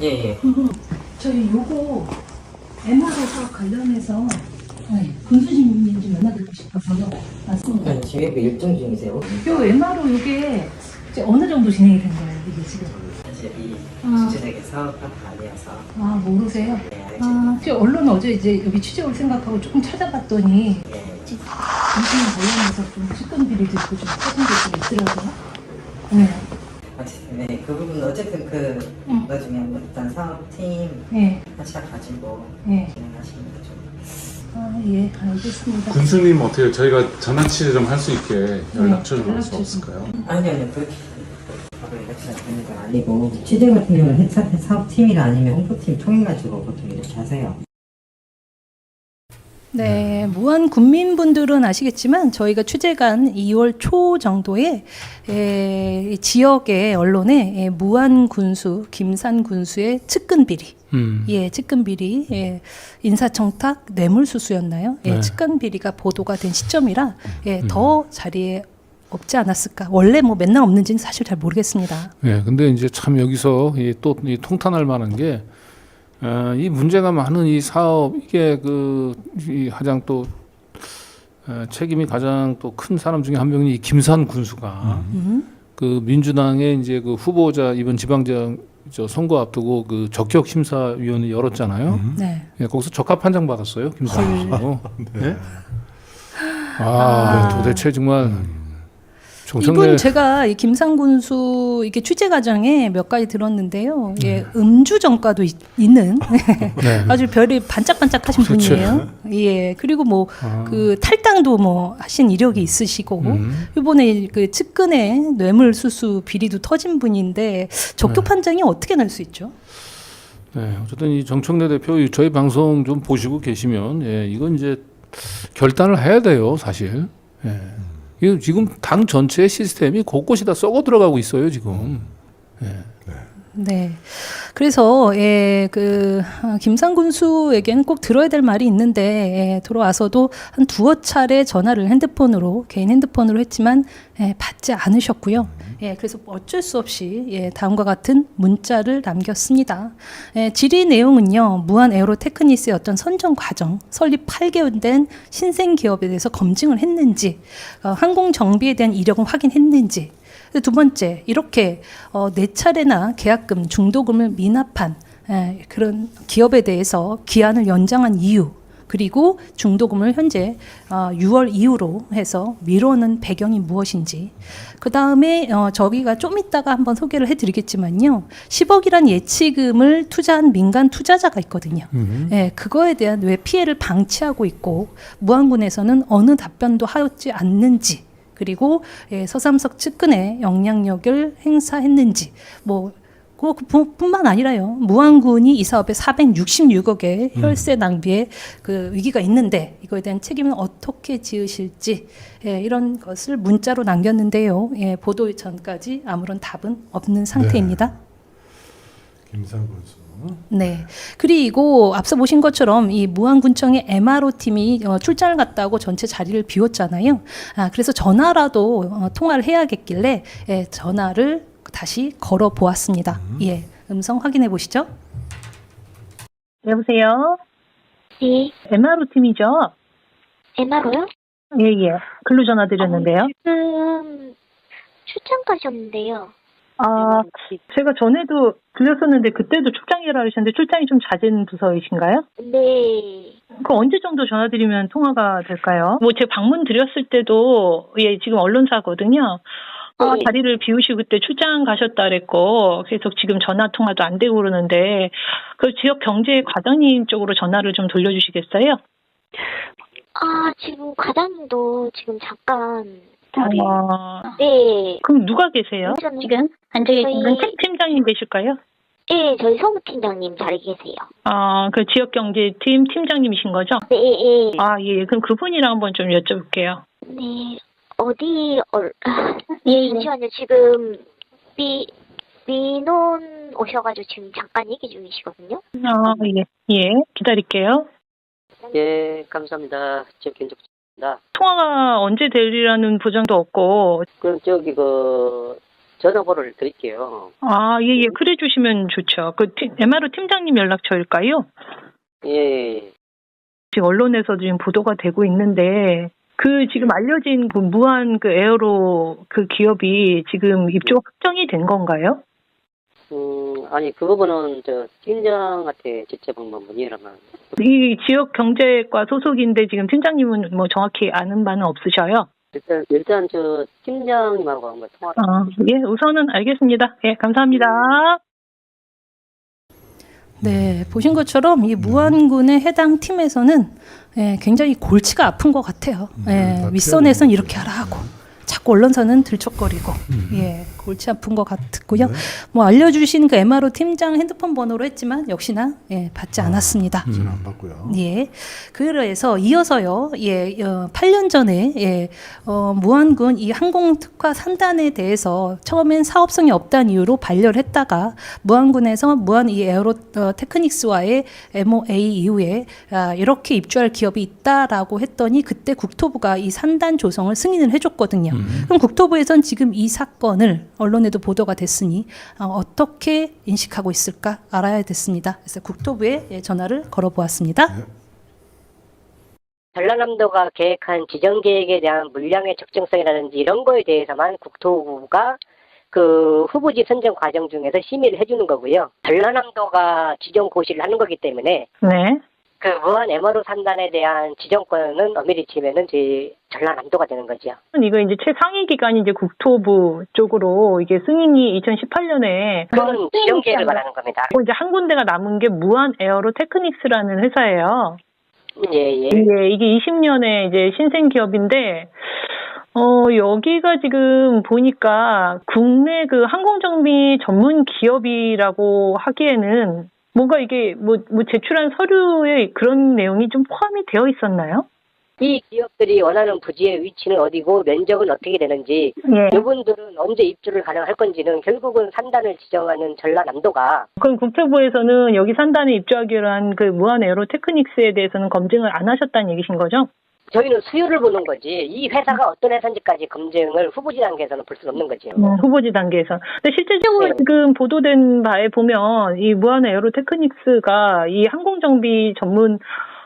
예. 저희 요거 MRO 사업 관련해서 군수님님 좀 연락드리고 싶어서 왔습니다. 지금 그 일정 중이세요? 요 MRO 요게 이제 어느 정도 진행이 된 거예요, 이게 지금? 사실 이 주최되게 사업 파트 아니어서. 아, 모르세요? 네, 저 언론 어제 이제 여기 취재 올 생각하고 조금 찾아봤더니 당신 관련해서 좀 측근비리도 있고 좀 사진도 좀 있더라고요. 네. 네, 그 부분은 어쨌든 그 나중에 일단 사업팀 같이 가지고 진행하시는 거죠. 아, 예, 알겠습니다. 군수님 어떻게 저희가 전화 취재 좀 할 수 있게 연락처 좀 할 수 없을까요? 아니요, 그렇게 바로 되는 건 아니고 취재 같은 경우는 해차 사업팀이나 아니면 홍보팀 통해가지고 보통 이렇게 하세요. 네, 무한 군민분들은 아시겠지만 저희가 취재간 2월 초 정도에 지역의 언론에 무한 군수, 김산 군수의 측근 비리, 측근 비리, 인사청탁, 뇌물수수였나요? 네. 측근 비리가 보도가 된 시점이라 더 자리에 없지 않았을까? 원래 뭐 맨날 없는지는 사실 잘 모르겠습니다. 네, 근데 이제 참 여기서 또 통탄할 만한 게 이 문제가 많은 이 사업 이게 이 가장 또 책임이 가장 또 큰 사람 중에 한 명이 이 김산 군수가 그 민주당의 이제 그 후보자 이번 지방장 선거 앞두고 그 적격 심사위원회 열었잖아요. 네. 네, 거기서 적합 판정 받았어요, 김산 군수. 네. 도대체 정말 이분 제가 이 김상군수 이게 취재 과정에 몇 가지 들었는데요. 음주 전과도 있는 네. 아주 별이 반짝반짝하신 그렇죠. 분이에요. 그리고 뭐 그 탈당도 뭐 하신 이력이 있으시고 이번에 그 측근의 뇌물수수 비리도 터진 분인데 적격 판정이 어떻게 날 수 있죠? 네, 어쨌든 이 정청래 대표 저희 방송 좀 보시고 계시면 이건 이제 결단을 해야 돼요, 사실. 이거 지금 당 전체의 시스템이 곳곳이 다 썩어 들어가고 있어요, 지금. 네. 그래서 김상 군수에게는 꼭 들어야 될 말이 있는데 들어와서도 한 두어 차례 전화를 개인 핸드폰으로 했지만 받지 않으셨고요. 그래서 어쩔 수 없이 다음과 같은 문자를 남겼습니다. 질의 내용은요, 무한 에어로 테크니스의 어떤 선정 과정, 설립 8개월 된 신생 기업에 대해서 검증을 했는지, 항공 정비에 대한 이력은 확인했는지. 두 번째, 이렇게 4차례나 계약금, 중도금을 미납한 그런 기업에 대해서 기한을 연장한 이유, 그리고 중도금을 현재 6월 이후로 해서 미뤄는 배경이 무엇인지. 그 다음에 저기가 좀 이따가 한번 소개를 해드리겠지만요. 10억이란 예치금을 투자한 민간 투자자가 있거든요. 그거에 대한 왜 피해를 방치하고 있고 무안군에서는 어느 답변도 하지 않는지, 그리고 서삼석 측근의 영향력을 행사했는지, 그뿐만 아니라요. 무안군이 이 사업에 466억의 혈세 낭비에 그 위기가 있는데 이거에 대한 책임은 어떻게 지으실지 이런 것을 문자로 남겼는데요. 보도 전까지 아무런 답은 없는 상태입니다. 김산 군수. 네. 그리고 앞서 보신 것처럼 이 무안군청의 MRO 팀이 출장을 갔다 오고 전체 자리를 비웠잖아요. 그래서 전화라도 통화를 해야겠길래 전화를 다시 걸어 보았습니다. 음성 확인해 보시죠. 여보세요? 네, MRO 팀이죠? MRO요? 예. 글로 전화 드렸는데요. 지금 출장 가셨는데요. 제가 전에도 들렸었는데 그때도 출장이라 하셨는데 출장이 좀 잦은 부서이신가요? 네. 그 언제 정도 전화드리면 통화가 될까요? 제 방문 드렸을 때도 지금 언론사거든요. 네. 자리를 비우시고 그때 출장 가셨다 그랬고 계속 지금 전화 통화도 안 되고 그러는데 그 지역 경제 과장님 쪽으로 전화를 좀 돌려주시겠어요? 지금 과장님도 지금 잠깐 네. 그럼 누가 계세요? 지금 저희 팀장님 계실까요? 네, 저희 서무팀장님 자리 계세요. 그 지역 경제팀 팀장님이신 거죠? 네. 예. 그럼 그분이랑 한번 좀 여쭤볼게요. 네. 잠시만요. 지금 민원 오셔가지고 지금 잠깐 얘기 중이시거든요. 예. 기다릴게요. 예, 감사합니다. 저 김적입니다. 통화가 언제 되리라는 보장도 없고. 그럼 전화번호를 드릴게요. 예. 그래 주시면 좋죠. MRO 팀장님 연락처일까요? 예. 지금 언론에서 지금 보도가 되고 있는데 지금 알려진 무한 에어로 기업이 지금 입주가 확정이 된 건가요? 아니, 그 부분은 팀장한테 직접 한번 문의해라면. 이 지역 경제과 소속인데 지금 팀장님은 정확히 아는 바는 없으셔요? 일단 팀장님하고 한번 통화를. 예, 우선은 알겠습니다. 예, 감사합니다. 네, 보신 것처럼 이 무안군의 해당 팀에서는 굉장히 골치가 아픈 것 같아요. 윗선에서는 이렇게 하라 하고 자꾸 언론사는 들쩍거리고 예, 골치 아픈 것 같고요. 뭐 알려주신 그 MRO 팀장 핸드폰 번호로 했지만 역시나 예, 받지 않았습니다. 저는 안 받고요. 예. 그래서 이어서요, 8년 전에, 무안군 이 항공특화 산단에 대해서 처음엔 사업성이 없다는 이유로 반려를 했다가 무안군에서 무안 이 에어로 테크닉스와의 MOA 이후에 이렇게 입주할 기업이 있다라고 했더니 그때 국토부가 이 산단 조성을 승인을 해줬거든요. 그럼 국토부에선 지금 이 사건을 언론에도 보도가 됐으니 어떻게 인식하고 있을까 알아야 됐습니다. 그래서 국토부에 전화를 걸어보았습니다. 전라남도가 계획한 지정 계획에 대한 물량의 적정성이라든지 이런 거에 대해서만 국토부가 그 후보지 선정 과정 중에서 심의를 해주는 거고요. 전라남도가 지정 고시를 하는 거기 때문에 네. 그 무한 MRO 산단에 대한 지정권은 엄밀히 치면은 저희 전라남도가 되는 거죠. 이거 이제 최상위 기관이 이제 국토부 쪽으로 이게 승인이 2018년에 그건 지정 계획을 말하는 겁니다. 이제 한 군데가 남은 게 무한 에어로 테크닉스라는 회사예요. 예. 이게 20년에 이제 신생 기업인데 여기가 지금 보니까 국내 그 항공정비 전문 기업이라고 하기에는 뭔가 이게 뭐 제출한 서류에 그런 내용이 좀 포함이 되어 있었나요? 이 기업들이 원하는 부지의 위치는 어디고 면적은 어떻게 되는지 이분들은 언제 입주를 가능할 건지는 결국은 산단을 지정하는 전라남도가 그럼 국토부에서는 여기 산단에 입주하기로 한 그 무한 에어로 테크닉스에 대해서는 검증을 안 하셨다는 얘기신 거죠? 저희는 수요를 보는 거지 이 회사가 어떤 회사인지까지 검증을 후보지 단계에서는 볼 수는 없는 거죠. 후보지 단계에서. 근데 실질적으로 지금 보도된 바에 보면 이 무한 에어로 테크닉스가 이 항공정비 전문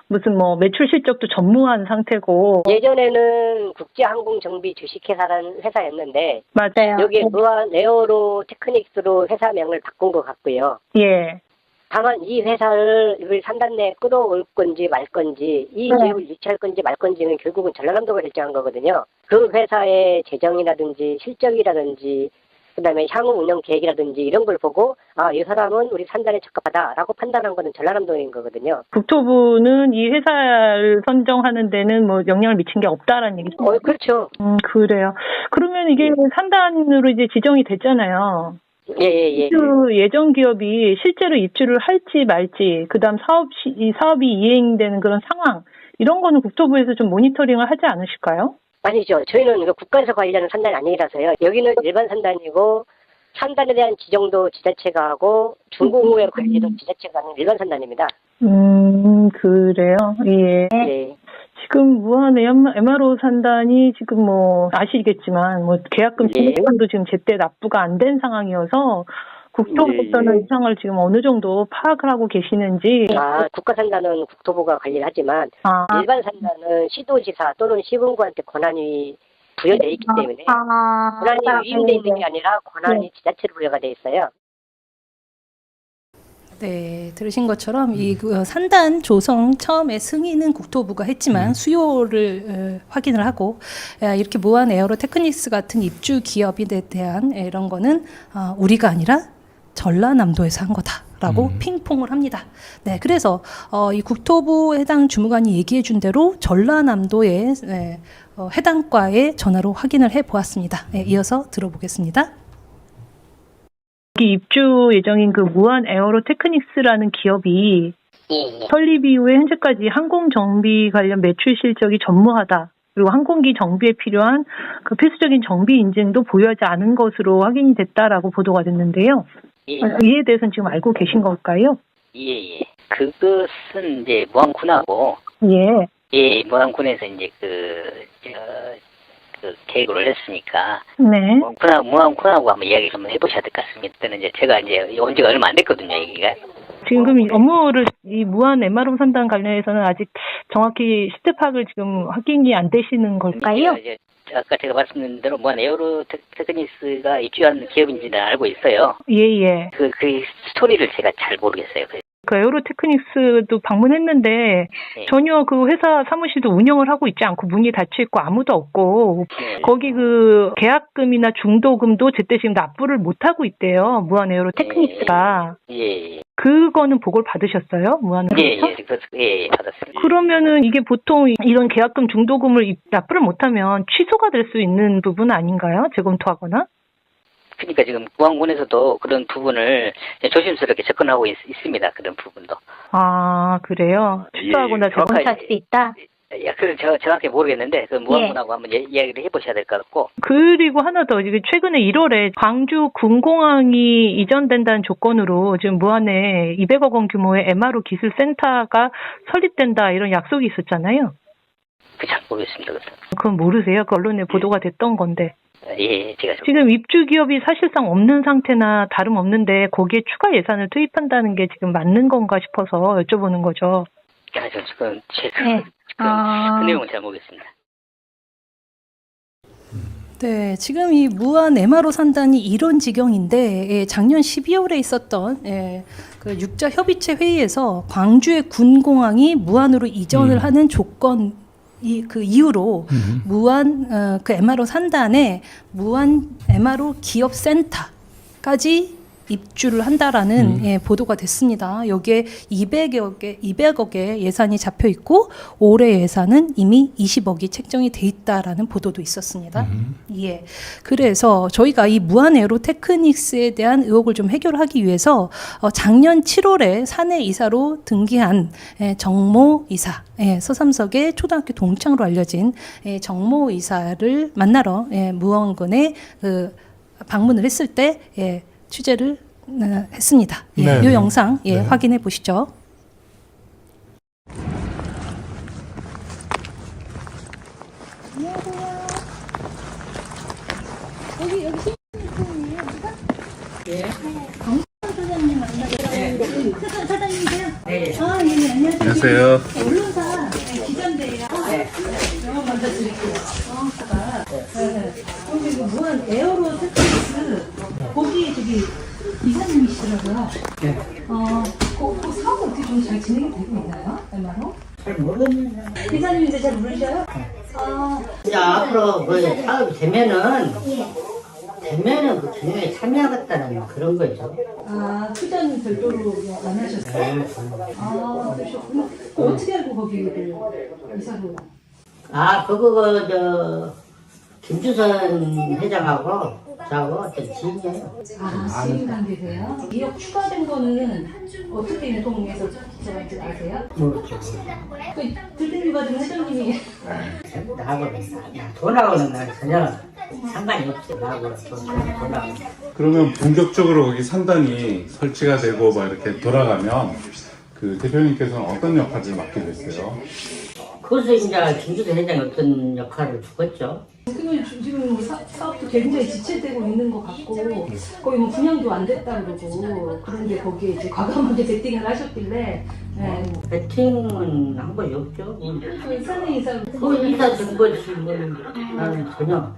무슨 뭐 매출 실적도 전무한 상태고 예전에는 국제항공정비 주식회사라는 회사였는데 맞아요. 여기에 무한 에어로 테크닉스로 회사명을 바꾼 것 같고요. 예. 다만 이 회사를 우리 산단 내에 끌어올 건지 말 건지 이 기업을 유치할 건지 말 건지는 결국은 전라남도가 결정한 거거든요. 그 회사의 재정이라든지 실적이라든지 그다음에 향후 운영 계획이라든지 이런 걸 보고 이 사람은 우리 산단에 적합하다라고 판단한 거는 전라남도인 거거든요. 국토부는 이 회사를 선정하는 데는 뭐 영향을 미친 게 없다라는 얘기죠. 그렇죠. 그래요. 그러면 이게 산단으로 이제 지정이 됐잖아요. 예. 그 예정 기업이 실제로 입주를 할지 말지, 그다음 이 사업이 이행되는 그런 상황 이런 거는 국토부에서 좀 모니터링을 하지 않으실까요? 아니죠. 저희는 국가에서 관리하는 산단이 아니라서요. 여기는 일반 산단이고 산단에 대한 지정도 지자체가 하고 중공무의 관리도 지자체가 하는 일반 산단입니다. 그래요. 예. 네. 지금 무한 MRO 산단이 지금 뭐 아시겠지만 뭐 계약금 지급금도 지금 제때 납부가 안 된 상황이어서 국토부에서는 이 상황을 지금 어느 정도 파악을 하고 계시는지. 국가 산단은 국토부가 관리를 하지만 일반 산단은 시도지사 또는 시군구한테 권한이 부여되어 있기 때문에 권한이 위임되어 있는 게 아니라 권한이 지자체로 부여가 되어 있어요. 네, 들으신 것처럼 이 산단 조성 처음에 승인은 국토부가 했지만 수요를 확인을 하고 이렇게 무한 에어로 테크닉스 같은 입주 기업에 대한 이런 거는 우리가 아니라 전라남도에서 한 거다라고 핑퐁을 합니다. 네, 그래서 이 국토부 해당 주무관이 얘기해 준 대로 전라남도의 해당 과에 전화로 확인을 해 보았습니다. 네, 이어서 들어보겠습니다. 입주 예정인 그 무한 에어로 테크닉스라는 기업이 설립 이후에 현재까지 항공 정비 관련 매출 실적이 전무하다. 그리고 항공기 정비에 필요한 그 필수적인 정비 인증도 보유하지 않은 것으로 확인이 됐다라고 보도가 됐는데요. 이에 대해서는 지금 알고 계신 걸까요? 예. 그것은 이제 무안군하고 무안군에서 이제 그 계획을 올렸으니까 무안군하고 한번 이야기 한번 해보셔야 될 것 같습니다. 저는 이제 제가 이제 온 지가 얼마 안 됐거든요, 여기가. 지금 업무를 이 무한 MRO 산단 관련해서는 아직 정확히 시대 파악을 지금 확인이 안 되시는 걸까요? 이제 아까 제가 말씀드린 대로 무한 에어로 테크닉스가 입주한 기업인지는 알고 있어요. 예. 그 스토리를 제가 잘 모르겠어요. 그 에어로테크닉스도 방문했는데 네. 전혀 그 회사 사무실도 운영을 하고 있지 않고 문이 닫혀 있고 아무도 없고 네. 거기 그 계약금이나 중도금도 제때 지금 납부를 못 하고 있대요. 무한 에어로테크닉스가. 예. 그거는 보고를 받으셨어요? 무한으로부터? 예, 받았습니다. 그러면은 이게 보통 이런 계약금 중도금을 납부를 못하면 취소가 될 수 있는 부분 아닌가요? 재검토하거나? 그러니까 지금 무안군에서도 그런 부분을 조심스럽게 접근하고 있습니다. 그런 부분도. 아, 그래요? 취소하거나 재검토할 수 있다? 예, 그건 정확히 모르겠는데 그 무안군하고 한번 이야기를 해보셔야 될 것 같고. 그리고 하나 더, 이게 최근에 1월에 광주 군공항이 이전된다는 조건으로 지금 무안에 200억 원 규모의 MRO 기술센터가 설립된다 이런 약속이 있었잖아요. 잘 모르겠습니다. 그건 모르세요? 그 언론에 보도가 됐던 건데. 예, 제가 좀. 지금 입주 기업이 사실상 없는 상태나 다름없는데 거기에 추가 예산을 투입한다는 게 지금 맞는 건가 싶어서 여쭤보는 거죠. 그건 제가 그 내용은 잘 모르겠습니다. 네, 지금 이 무한 MRO 산단이 이런 지경인데 예, 작년 12월에 있었던 그 육자 협의체 회의에서 광주의 군공항이 무한으로 이전을 하는 조건 그 이후로 무한 그 MRO 산단에 무한 MRO 기업 센터까지 입주를 한다라는 보도가 됐습니다. 여기에 200억의 예산이 잡혀 있고 올해 예산은 이미 20억이 책정이 돼 있다라는 보도도 있었습니다. 예. 그래서 저희가 이 무한 에어로테크닉스에 대한 의혹을 좀 해결하기 위해서 작년 7월에 사내 이사로 등기한 정모 이사, 서삼석의 초등학교 동창으로 알려진 정모 이사를 만나러 무안군에 방문을 했을 때 취재를 했습니다. 이 영상 확인해 보시죠. 안녕하세요. 여기 신입분이에요, 예. 강수환 사장님 만나서 사장님이세요? 네. 아, 예, 안녕하세요. 언론사 기자인데요. 영화 먼저 드릴게요. 여기 무한 에어로테크닉스 거기 저기 이사님이시더라고요. 네. 그 사업 어떻게 좀 잘 진행이 되고 있나요? 얼마나? 잘 모르겠는데. 이사님인데 잘 모르셔요? 이제 앞으로 그 사업이 되면은 그 경영에 참여하겠다는 그런 거죠. 투자는 별도로 안 하셨어요? 그러셨구나. 어떻게 알고 거기를 이사로? 그거 김주선 회장하고 저하고 어떤 지인이에요. 지인 관계세요? 2억 추가된 거는 어떻게 유통해서 저한테 아세요? 모르죠. 들뜬이 받은 회장님이 돈하고는 난 전혀 상관이 없어요. 나하고 돈하고. 그러면 본격적으로 거기 산단이 설치가 되고 막 이렇게 돌아가면 그 대표님께서는 어떤 역할을 맡게 됐어요? 그것을 이제 김주선 회장이 어떤 역할을 주겠죠. 지금 사업도 굉장히 지체되고 있는 것 같고 거의 뭐 분양도 안 됐다 그러고 그런데 거기에 이제 과감하게 베팅을 하셨길래 베팅은 한 번이 없죠. 사내 이사 그 이사 준 것이 나는 전혀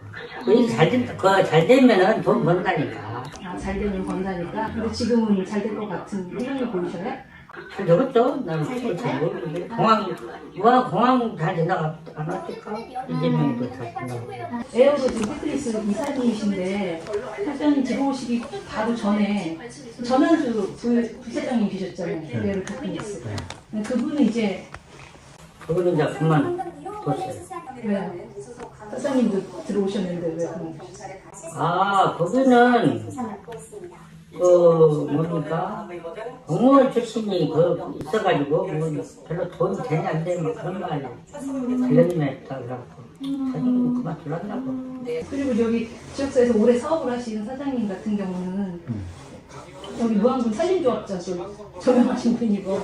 잘 되면은 돈 번다니까. 잘 되면 번다니까. 근데 지금은 잘 될 것 같은 흐름이 보이셔요? 잘 되겠죠? 나는 잘 모르는데 공항 잘 지나가 안 왔을까? 이재명도 잘 지나가. 에어로 지금 테크니스 이사님이신데 사장님 들어오시기 바로 전에 전한수 부사장님 계셨잖아요. 에어로 테크니스. 그분은 이제 그만뒀어요. 왜요? 사장님도 들어오셨는데 왜 그만두셨어요? 거기는 뭡니까? 공무원 출신이 있어가지고 별로 돈이 되냐 안 되냐 그런 거 아니야. 관련님에 했다 그래갖고 사장님 그만 둘렀냐고. 그리고 여기 지역사에서 오래 사업을 하시는 사장님 같은 경우는 여기 무안군 산림조합자 조명하신 분이고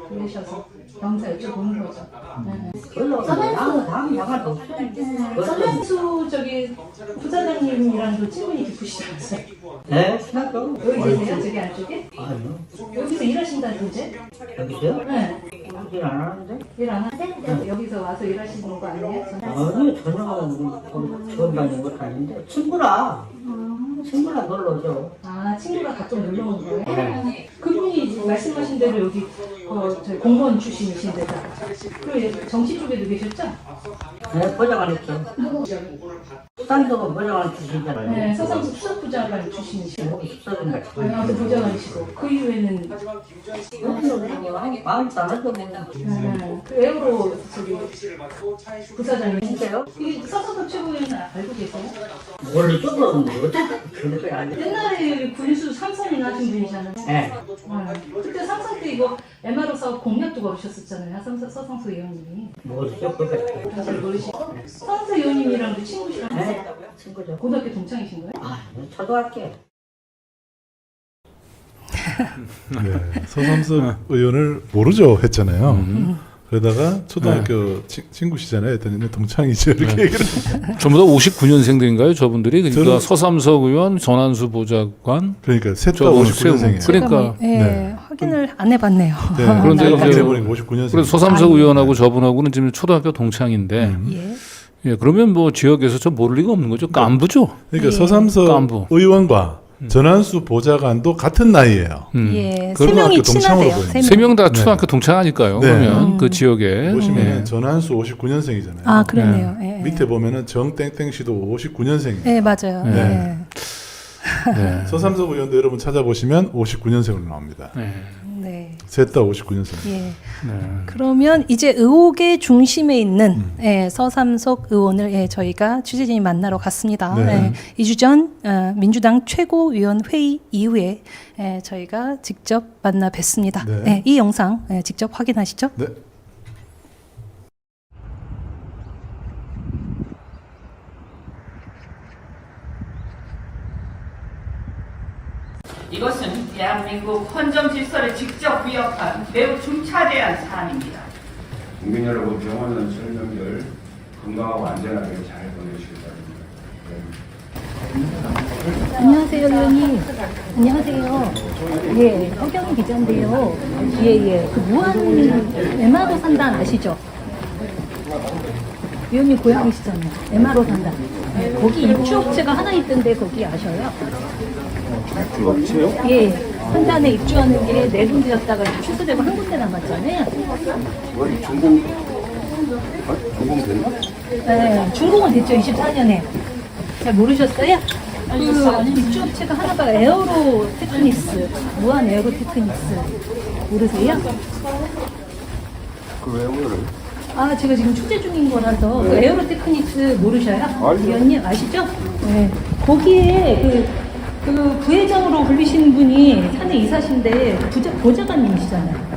그러셔서 영사 여쭤보는 거죠. 서면수 저기 부사장님이랑도 친분이 깊으시다면서요? 네, 친하죠. 여기 계세요? 저기 안쪽에? 아니요. 여기서 일하신다던데? 여기서요? 네. 일 안 하는데? 일 안 하세요? 여기서 와서 일하시는 거 아니에요? 아니요, 전혀 좋은 다니는 것도 아닌데 친구라 놀러 오죠. 친구가 가끔 놀러 온 거예요? 네. 그분이 말씀하신 대로 여기 저희 공무원 출신이신데다 그 정치 쪽에도 계셨죠? 네, 보좌관 했죠. 수산도가 보좌관 출신이잖아요. 네, 서상수 수석부장관 출신이시고 수석인가. 아무튼 보좌관이시고 그 이후에는 마음도 안 하죠. 그 에어로 저기 부사장님 진짜요? 이 서상수 최고위원 알고 계세요? 모르죠. 어떻게 알죠? 옛날에 군수 3선이나 하신 분이잖아요. 네. 그때 삼성 때 이거 MRO 사업 공약도 걸으셨었잖아요. 서상수 의원님이. 모르죠. 그거. 잘 모르시고. 서상수 의원님이랑도 친구시랑 네, 친구죠. 고등학교 동창이신 거예요? 아, 초등학교. 네, 서삼석 의원을 모르죠 했잖아요. 그러다가 초등학교 친구시잖아요 했더니 동창이죠 이렇게 얘기를 전부 다 59년생들인가요 저분들이? 그러니까 저는- 서삼석 의원, 전한수 보좌관. 그러니까 셋 다 저분 59년생이에요. 그러니까 네, 확인을 안 해봤네요. 네, 그런데 그런데 이제 보니까 59년생. 그래서 서삼석 의원하고 저분하고는 지금 초등학교 동창인데, 예. 예, 그러면 뭐 지역에서 저 모를 리가 없는 거죠. 깐부죠. 그러니까 서삼석 깐부. 의원과 전한수 보좌관도 같은 나이예요. 예, 세 고등학교 명이 동창으로 친하대요. 보여요. 세 명 다 초등학교 동창하니까요. 네. 그러면 그 지역에 보시면 예. 전한수 59년생이잖아요. 아, 그렇네요. 예, 예. 밑에 보면은 정땡땡 씨도 59년생이에요. 네, 맞아요. 네. 네. 서삼석 의원도 여러분 찾아보시면 59년생으로 나옵니다. 네. 네. 셋 다 59년생. 예. 그러면 이제 의혹의 중심에 있는 서삼석 의원을 저희가 취재진이 만나러 갔습니다. 네. 2주 전 민주당 최고위원 회의 이후에 저희가 직접 만나 뵀습니다. 네. 이 영상 직접 확인하시죠. 네. 이것은 대한민국 헌정 질서를 직접 위협한 매우 중차대한 사안입니다. 국민 여러분, 병원은 설명을 건강하고 안전하게 잘 보내시기 바랍니다. 안녕하세요, 의원님. 안녕하세요. 예, 허경 기자인데요. 예. 그 무한 MRO 산단 아시죠? 의원님 고향이시잖아요. MRO 산단. 거기 입주업체가 하나 있던데 거기 아셔요? 업체요? 예. 산단에 입주하는 게 네 군데였다가 취소되고 한 군데 남았잖아요. 뭐 준공됐나? 네, 준공은 됐죠. 24년에. 잘 모르셨어요? 그 입주업체가 하나가 에어로 테크닉스, 무한 에어로 테크닉스 모르세요? 그 왜 오늘은? 아, 제가 지금 취재 중인 거라서 그 에어로 테크닉스 모르셔요? 위원님 아시죠? 네. 거기에 그 부회장으로 불리시는 분이 산에 이사신데 보좌관님이시잖아요.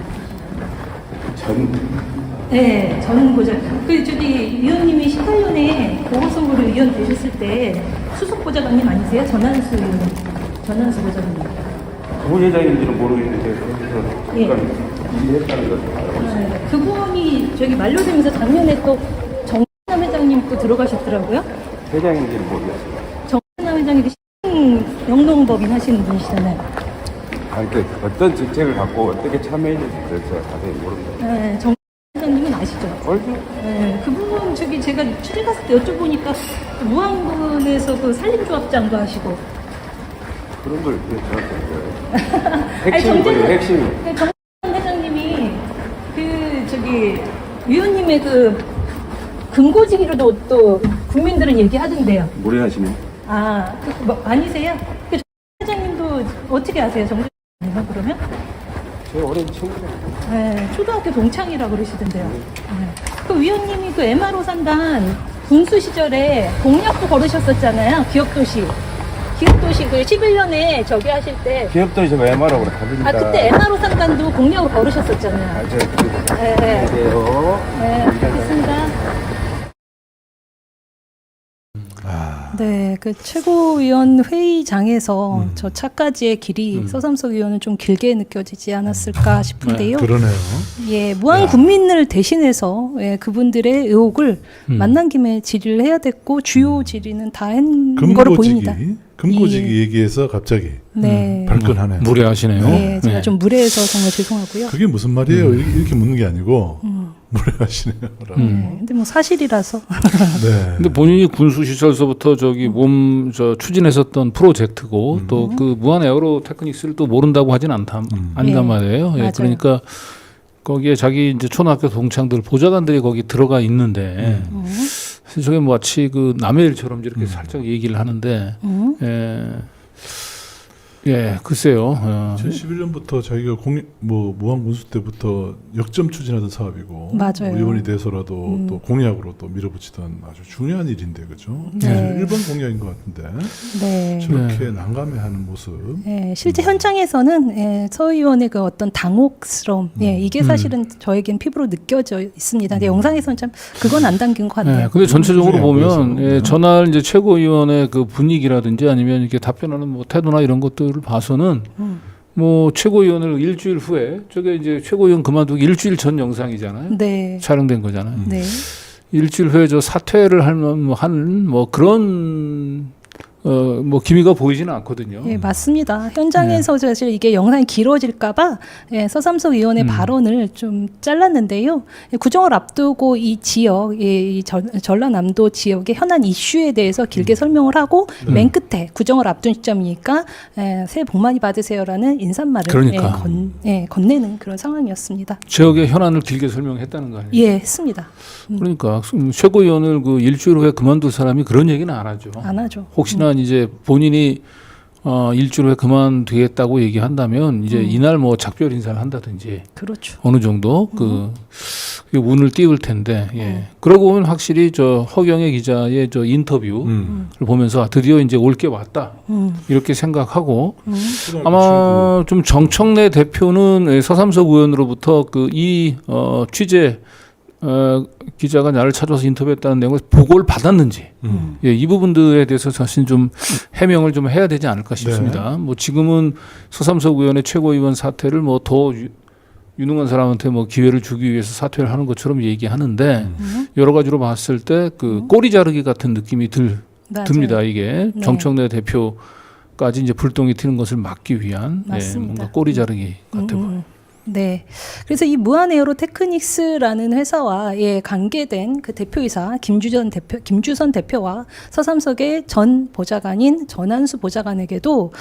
네, 전 보좌관. 위원님이 18년에 보궐선거로 위원 되셨을 때 수석 보좌관님 아니세요? 전한수 보좌관님. 부회장인지는 모르겠는데 예. 일했다는 거죠. 그분이 저기 만료되면서 작년에 또 정남 회장님 또 들어가셨더라고요. 회장인지는 모르겠어요. 정남 회장님도 영농법인 하시는 분이시잖아요. 아니, 그 어떤 정책을 갖고 어떻게 참여했는지 제가 자세히 모릅니다. 네, 정 회장님은 아시죠? 알죠? 네, 그분은 제가 취재 갔을 때 여쭤보니까 무안군에서 그 산림조합장도 하시고. 그런 걸 왜 저한테 거예요? 아니, 핵심이 뭐예요? 핵심이. 정남 회장님이 위원님의 금고지기로도 또 국민들은 얘기하던데요. 무례하시네. 아, 아니세요? 정 회장님도 어떻게 아세요, 정 회장님 그러면? 제 오랜 친구죠. 네, 초등학교 동창이라 그러시던데요. 네. 그 위원님이 그 MRO 산단 군수 시절에 공약도 걸으셨었잖아요. 기업도시 그 11년에 저기 하실 때. 기업도시가 MR라고 하던데. 아, 그때 MRO 산단도 공약을 걸으셨었잖아요. 아, 제가 그리고. 네. 안녕하세요. 네, 알겠습니다. 네, 그 최고위원 회의장에서 저 차까지의 길이 서삼석 의원은 좀 길게 느껴지지 않았을까 싶은데요. 그러네요. 예, 무한 국민을 대신해서 그분들의 의혹을 만난 김에 질의를 해야 됐고 주요 질의는 다 한 거로 보입니다. 금고지기 얘기해서 갑자기 발끈하네요. 무례하시네요. 네, 제가 좀 무례해서 정말 죄송하고요. 그게 무슨 말이에요? 이렇게 묻는 게 아니고 무례하시네요. 근데 뭐 사실이라서. 네. 근데 본인이 군수 시설서부터 저기 추진했었던 프로젝트고 또 그 무한 에어로 테크닉스를 또 모른다고 하진 아니단 말이에요. 예, 맞아요. 그러니까 거기에 자기 이제 초등학교 동창들 보좌관들이 거기 들어가 있는데 사실 저게 마치 그 남의 일처럼 이렇게 살짝 얘기를 하는데 예, 글쎄요. 2011년부터 자기가 무한 군수 때부터 역점 추진하던 사업이고 맞아요. 의원이 돼서라도 또 공약으로 또 밀어붙이던 아주 중요한 일인데 그죠? 네. 일본 공약인 것 같은데 네. 저렇게 난감해하는 모습. 예, 실제 현장에서는 서 의원의 그 어떤 당혹스러움, 이게 사실은 저에겐 피부로 느껴져 있습니다. 근데 영상에서는 참 그건 안 담긴 것 같네요. 네, 근데 전체적으로 보면 네. 전날 이제 최고위원의 그 분위기라든지 아니면 이렇게 답변하는 뭐 태도나 이런 것들을 봐서는 뭐 최고위원을 일주일 후에 저게 이제 최고위원 그만두기 일주일 전 영상이잖아요. 네. 촬영된 거잖아요. 네. 일주일 후에 저 사퇴를 하는 그런 뭐 기미가 보이지는 않거든요. 예, 맞습니다. 현장에서 사실 이게 영상이 길어질까봐 서삼석 의원의 발언을 좀 잘랐는데요. 구정을 앞두고 이 지역, 이 전라남도 지역의 현안 이슈에 대해서 길게 설명을 하고 맨 끝에 구정을 앞둔 시점이니까 새해 복 많이 받으세요라는 인사말을 그러니까. 건네는 그런 상황이었습니다. 지역의 현안을 길게 설명했다는 거 아니에요? 예, 했습니다. 그러니까 최고위원을 그 일주일 후에 그만둘 사람이 그런 얘기는 안 하죠. 안 하죠. 혹시나 이제 본인이 일주일 후에 그만두겠다고 얘기한다면 이제 이날 뭐 작별 인사를 한다든지 그렇죠. 어느 정도 그 운을 띄울 텐데 예. 그러고 보면 확실히 저 허경혜 기자의 저 인터뷰를 보면서 드디어 이제 올 게 왔다 이렇게 생각하고 아마 좀 정청래 대표는 서삼석 의원으로부터 그 이 취재 기자가 나를 찾아서 인터뷰했다는 내용을 보고를 받았는지 예, 이 부분들에 대해서 사실 좀 해명을 좀 해야 되지 않을까 싶습니다. 뭐 지금은 서삼석 의원의 최고위원 사퇴를 뭐 더 유능한 사람한테 뭐 기회를 주기 위해서 사퇴를 하는 것처럼 얘기하는데 여러 가지로 봤을 때 그 꼬리 자르기 같은 느낌이 듭니다. 이게 정청래 대표까지 이제 불똥이 튀는 것을 막기 위한 뭔가 꼬리 자르기 같아 보여요. 네. 그래서 이 무한에어로 테크닉스라는 회사와 관계된 그 대표이사 김주선 대표와 서삼석의 전 보좌관인 전한수 보좌관에게도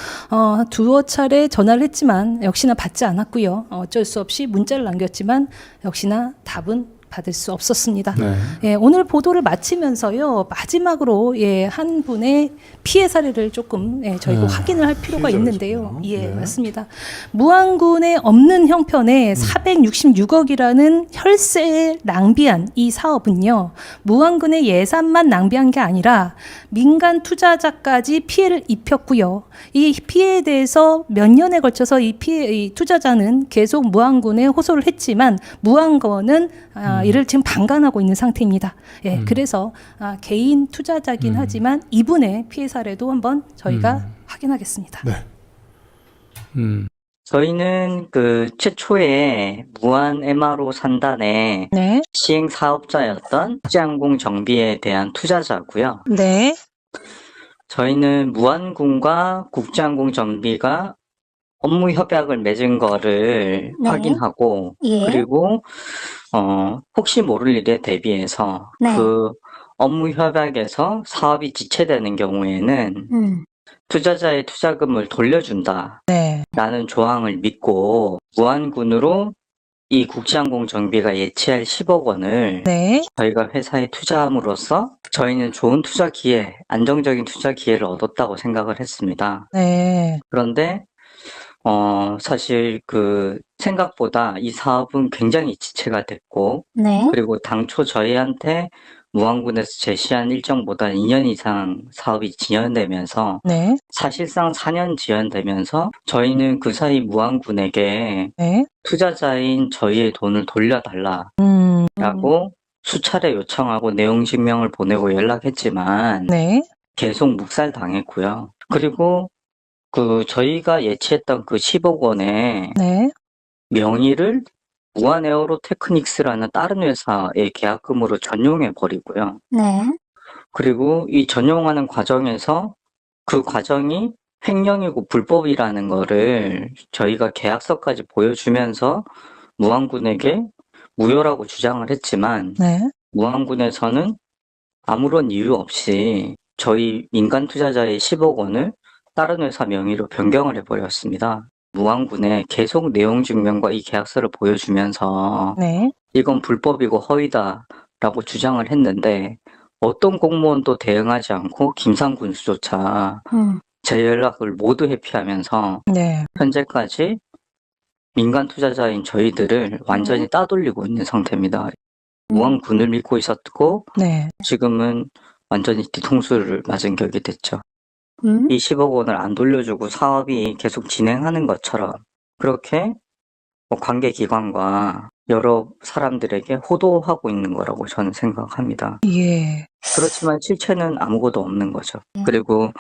두어 차례 전화를 했지만 역시나 받지 않았고요. 어쩔 수 없이 문자를 남겼지만 역시나 답은 받을 수 없었습니다. 네. 오늘 보도를 마치면서요 마지막으로 한 분의 피해 사례를 조금 저희가 확인을 할 필요가 있는데요. 예, 맞습니다. 무안군에 없는 형편에 466억이라는 혈세를 낭비한 이 사업은요 무안군의 예산만 낭비한 게 아니라 민간 투자자까지 피해를 입혔고요. 이 피해에 대해서 몇 년에 걸쳐서 이 투자자는 계속 무안군에 호소를 했지만 무안군은 이를 지금 방관하고 있는 상태입니다. 예, 그래서 개인 투자자긴 하지만 이분의 피해 사례도 한번 저희가 확인하겠습니다. 네. 저희는 그 최초에 무한 MRO 산단의 시행 사업자였던 국제항공 정비에 대한 투자자고요. 네. 저희는 무안군과 국제항공 정비가 업무 협약을 맺은 거를 확인하고 그리고 혹시 모를 일에 대비해서 그 업무 협약에서 사업이 지체되는 경우에는 투자자의 투자금을 돌려준다라는 조항을 믿고 무안군으로 이 국제항공 정비가 예치할 10억 원을 저희가 회사에 투자함으로써 저희는 좋은 투자 기회, 안정적인 투자 기회를 얻었다고 생각을 했습니다. 그런데 사실 그 생각보다 이 사업은 굉장히 지체가 됐고 그리고 당초 저희한테 무안군에서 제시한 일정보다 2년 이상 사업이 지연되면서 사실상 4년 지연되면서 저희는 그 사이 무안군에게 투자자인 저희의 돈을 돌려달라라고 수차례 요청하고 내용 증명을 보내고 연락했지만 계속 묵살당했고요. 그리고 그 저희가 예치했던 그 10억 원의 명의를 무한에어로 테크닉스라는 다른 회사의 계약금으로 전용해 버리고요. 그리고 이 전용하는 과정에서 그 과정이 횡령이고 불법이라는 거를 저희가 계약서까지 보여주면서 무안군에게 무효라고 주장을 했지만 네. 무안군에서는 아무런 이유 없이 저희 민간 투자자의 10억 원을 다른 회사 명의로 변경을 해버렸습니다. 무안군에 계속 내용 증명과 이 계약서를 보여주면서 네. 이건 불법이고 허위다라고 주장을 했는데 어떤 공무원도 대응하지 않고 김상군수조차 제 연락을 모두 회피하면서 네. 현재까지 민간 투자자인 저희들을 완전히 따돌리고 있는 상태입니다. 무안군을 믿고 있었고 네. 지금은 완전히 뒤통수를 맞은 격이 됐죠. 이 10억 원을 안 돌려주고 사업이 계속 진행하는 것처럼 그렇게 관계기관과 여러 사람들에게 호도하고 있는 거라고 저는 생각합니다. 예. 그렇지만 실체는 아무것도 없는 거죠. 그리고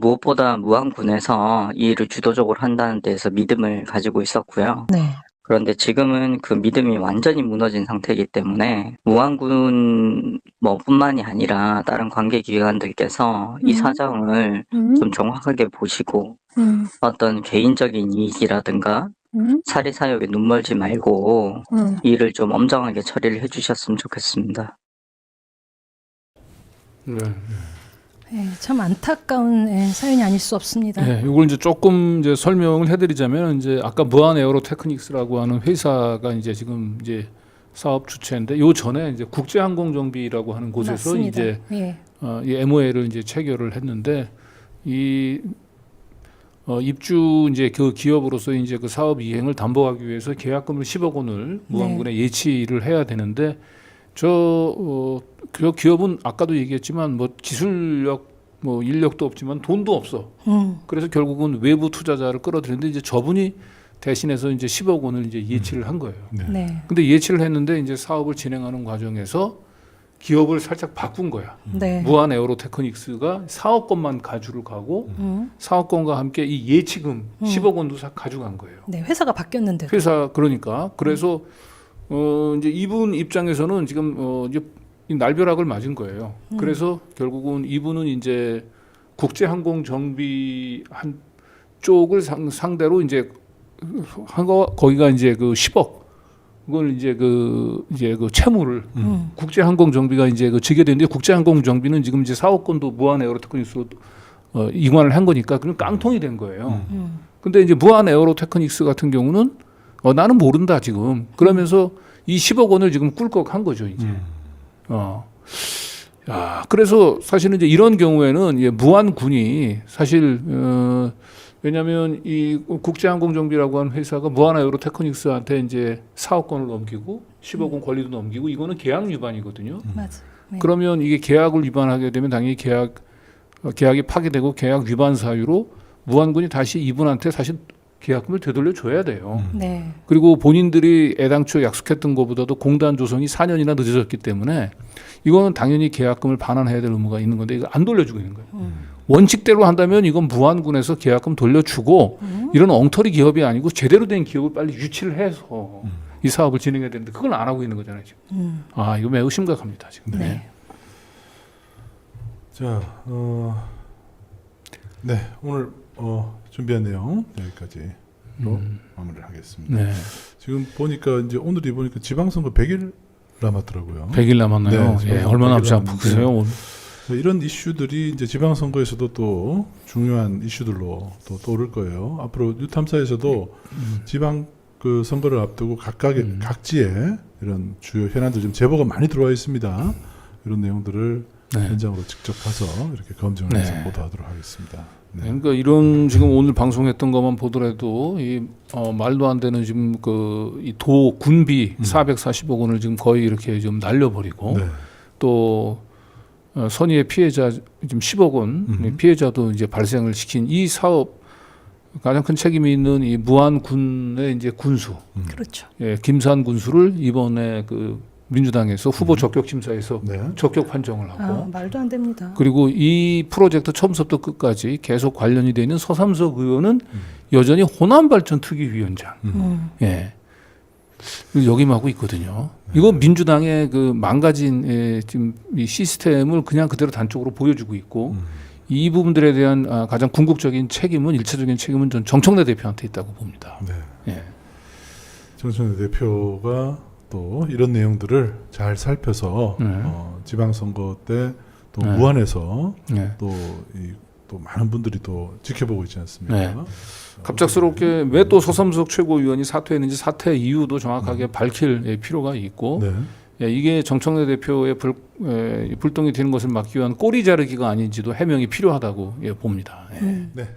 무엇보다 무안군에서 이 일을 주도적으로 한다는 데서 믿음을 가지고 있었고요. 네. 그런데 지금은 그 믿음이 완전히 무너진 상태이기 때문에 무안군 뿐만이 아니라 다른 관계기관들께서 이 사정을 좀 정확하게 보시고 어떤 개인적인 이익이라든가 사리사욕에 눈멀지 말고 이 일을 좀 엄정하게 처리를 해주셨으면 좋겠습니다. 네. 네, 참 안타까운 사연이 아닐 수 없습니다. 네, 이걸 이제 조금 이제 설명을 해드리자면 이제 아까 무한 에어로 테크닉스라고 하는 회사가 이제 지금 이제 사업 주체인데 요 전에 이제 국제항공정비라고 하는 곳에서 맞습니다. 이제 예. 이 MOA를 이제 체결을 했는데 이 입주 이제 그 기업으로서 이제 그 사업 이행을 담보하기 위해서 계약금을 10억 원을 무안군에 예치를 해야 되는데 그 기업은 아까도 얘기했지만 뭐 기술력 뭐 인력도 없지만 돈도 없어. 그래서 결국은 외부 투자자를 끌어들였는데 이제 저분이 대신해서 이제 10억 원을 이제 예치를 한 거예요. 네. 근데 예치를 했는데 이제 사업을 진행하는 과정에서 기업을 살짝 바꾼 거야. 네. 무한 에어로 테크닉스가 사업권만 가지고 가고 사업권과 함께 이 예치금 10억 원도 가져간 거예요. 네, 회사가 바뀌었는데. 회사 그러니까 그래서 이제 이분 입장에서는 지금 이제 이 날벼락을 맞은 거예요. 그래서 결국은 이분은 이제 국제항공 정비 한 쪽을 상대로 이제 거기가 이제 그 10억 그걸 이제 그 채무를 국제항공 정비가 이제 지게 되는데 국제항공 정비는 지금 이제 사업권도 무한 에어로 테크닉스로 이관을 한 거니까 그냥 깡통이 된 거예요. 근데 이제 무한 에어로 테크닉스 같은 경우는 나는 모른다 지금 그러면서 이 10억 원을 지금 꿀꺽한 거죠 이제. 그래서 사실은 이제 이런 경우에는 무안군이 사실 왜냐하면 이 국제항공정비라고 하는 회사가 무한에어로 테크닉스한테 이제 사업권을 넘기고 10억 원 권리도 넘기고 이거는 계약 위반이거든요. 맞아. 네. 그러면 이게 계약을 위반하게 되면 당연히 계약이 파기되고 계약 위반 사유로 무안군이 다시 이분한테 사실 계약금을 되돌려 줘야 돼요. 네. 그리고 본인들이 애당초 약속했던 것보다도 공단 조성이 4년이나 늦어졌기 때문에 이거는 당연히 계약금을 반환해야 될 의무가 있는 건데 이거 안 돌려주고 있는 거예요. 원칙대로 한다면 이건 무안군에서 계약금 돌려주고 이런 엉터리 기업이 아니고 제대로 된 기업을 빨리 유치를 해서 이 사업을 진행해야 되는데 그걸 안 하고 있는 거잖아요 지금. 이거 매우 심각합니다 지금. 네. 자, 네 오늘 준비한 내용 여기까지로 마무리를 하겠습니다. 네. 지금 보니까 이제 오늘이 보니까 지방선거 100일 남았더라고요. 100일 남았나요? 네, 얼마나 남지 않겠어요? 이런 이슈들이 이제 지방선거에서도 또 중요한 이슈들로 또 떠오를 거예요. 앞으로 뉴탐사에서도 지방 그 선거를 앞두고 각지에 이런 주요 현안들 좀 제보가 많이 들어와 있습니다. 이런 내용들을 현장으로 직접 가서 이렇게 검증을 해서 보도하도록 하겠습니다. 네. 그러니까 이런 지금 오늘 방송했던 것만 보더라도 이 말도 안 되는 지금 이 도 군비 440억 원을 지금 거의 이렇게 좀 날려버리고 또 선의의 피해자 지금 10억 원 피해자도 이제 발생을 시킨 이 사업 가장 큰 책임이 있는 이 무안군의 이제 군수, 그렇죠. 김산 군수를 이번에 그 민주당에서 후보 적격 심사에서 적격 판정을 하고 말도 안 됩니다. 그리고 이 프로젝트 처음부터 끝까지 계속 관련이 되어 있는 서삼석 의원은 여전히 호남발전특위위원장 역임하고 있거든요. 이거 민주당의 그 망가진 지금 이 시스템을 그냥 그대로 단적으로 보여주고 있고 이 부분들에 대한 가장 궁극적인 책임은 일차적인 책임은 전 정청래 대표한테 있다고 봅니다. 네. 정청래 대표가 또 이런 내용들을 잘 살펴서 지방선거 때 또 네. 무안에서 네. 또 많은 분들이 또 지켜보고 있지 않습니까? 네. 갑작스럽게 왜 또 서삼석 최고위원이 사퇴했는지 사퇴 이유도 정확하게 밝힐 필요가 있고 네. 예, 이게 정청래 대표의 불똥이 되는 것을 막기 위한 꼬리 자르기가 아닌지도 해명이 필요하다고 봅니다. 예. 네.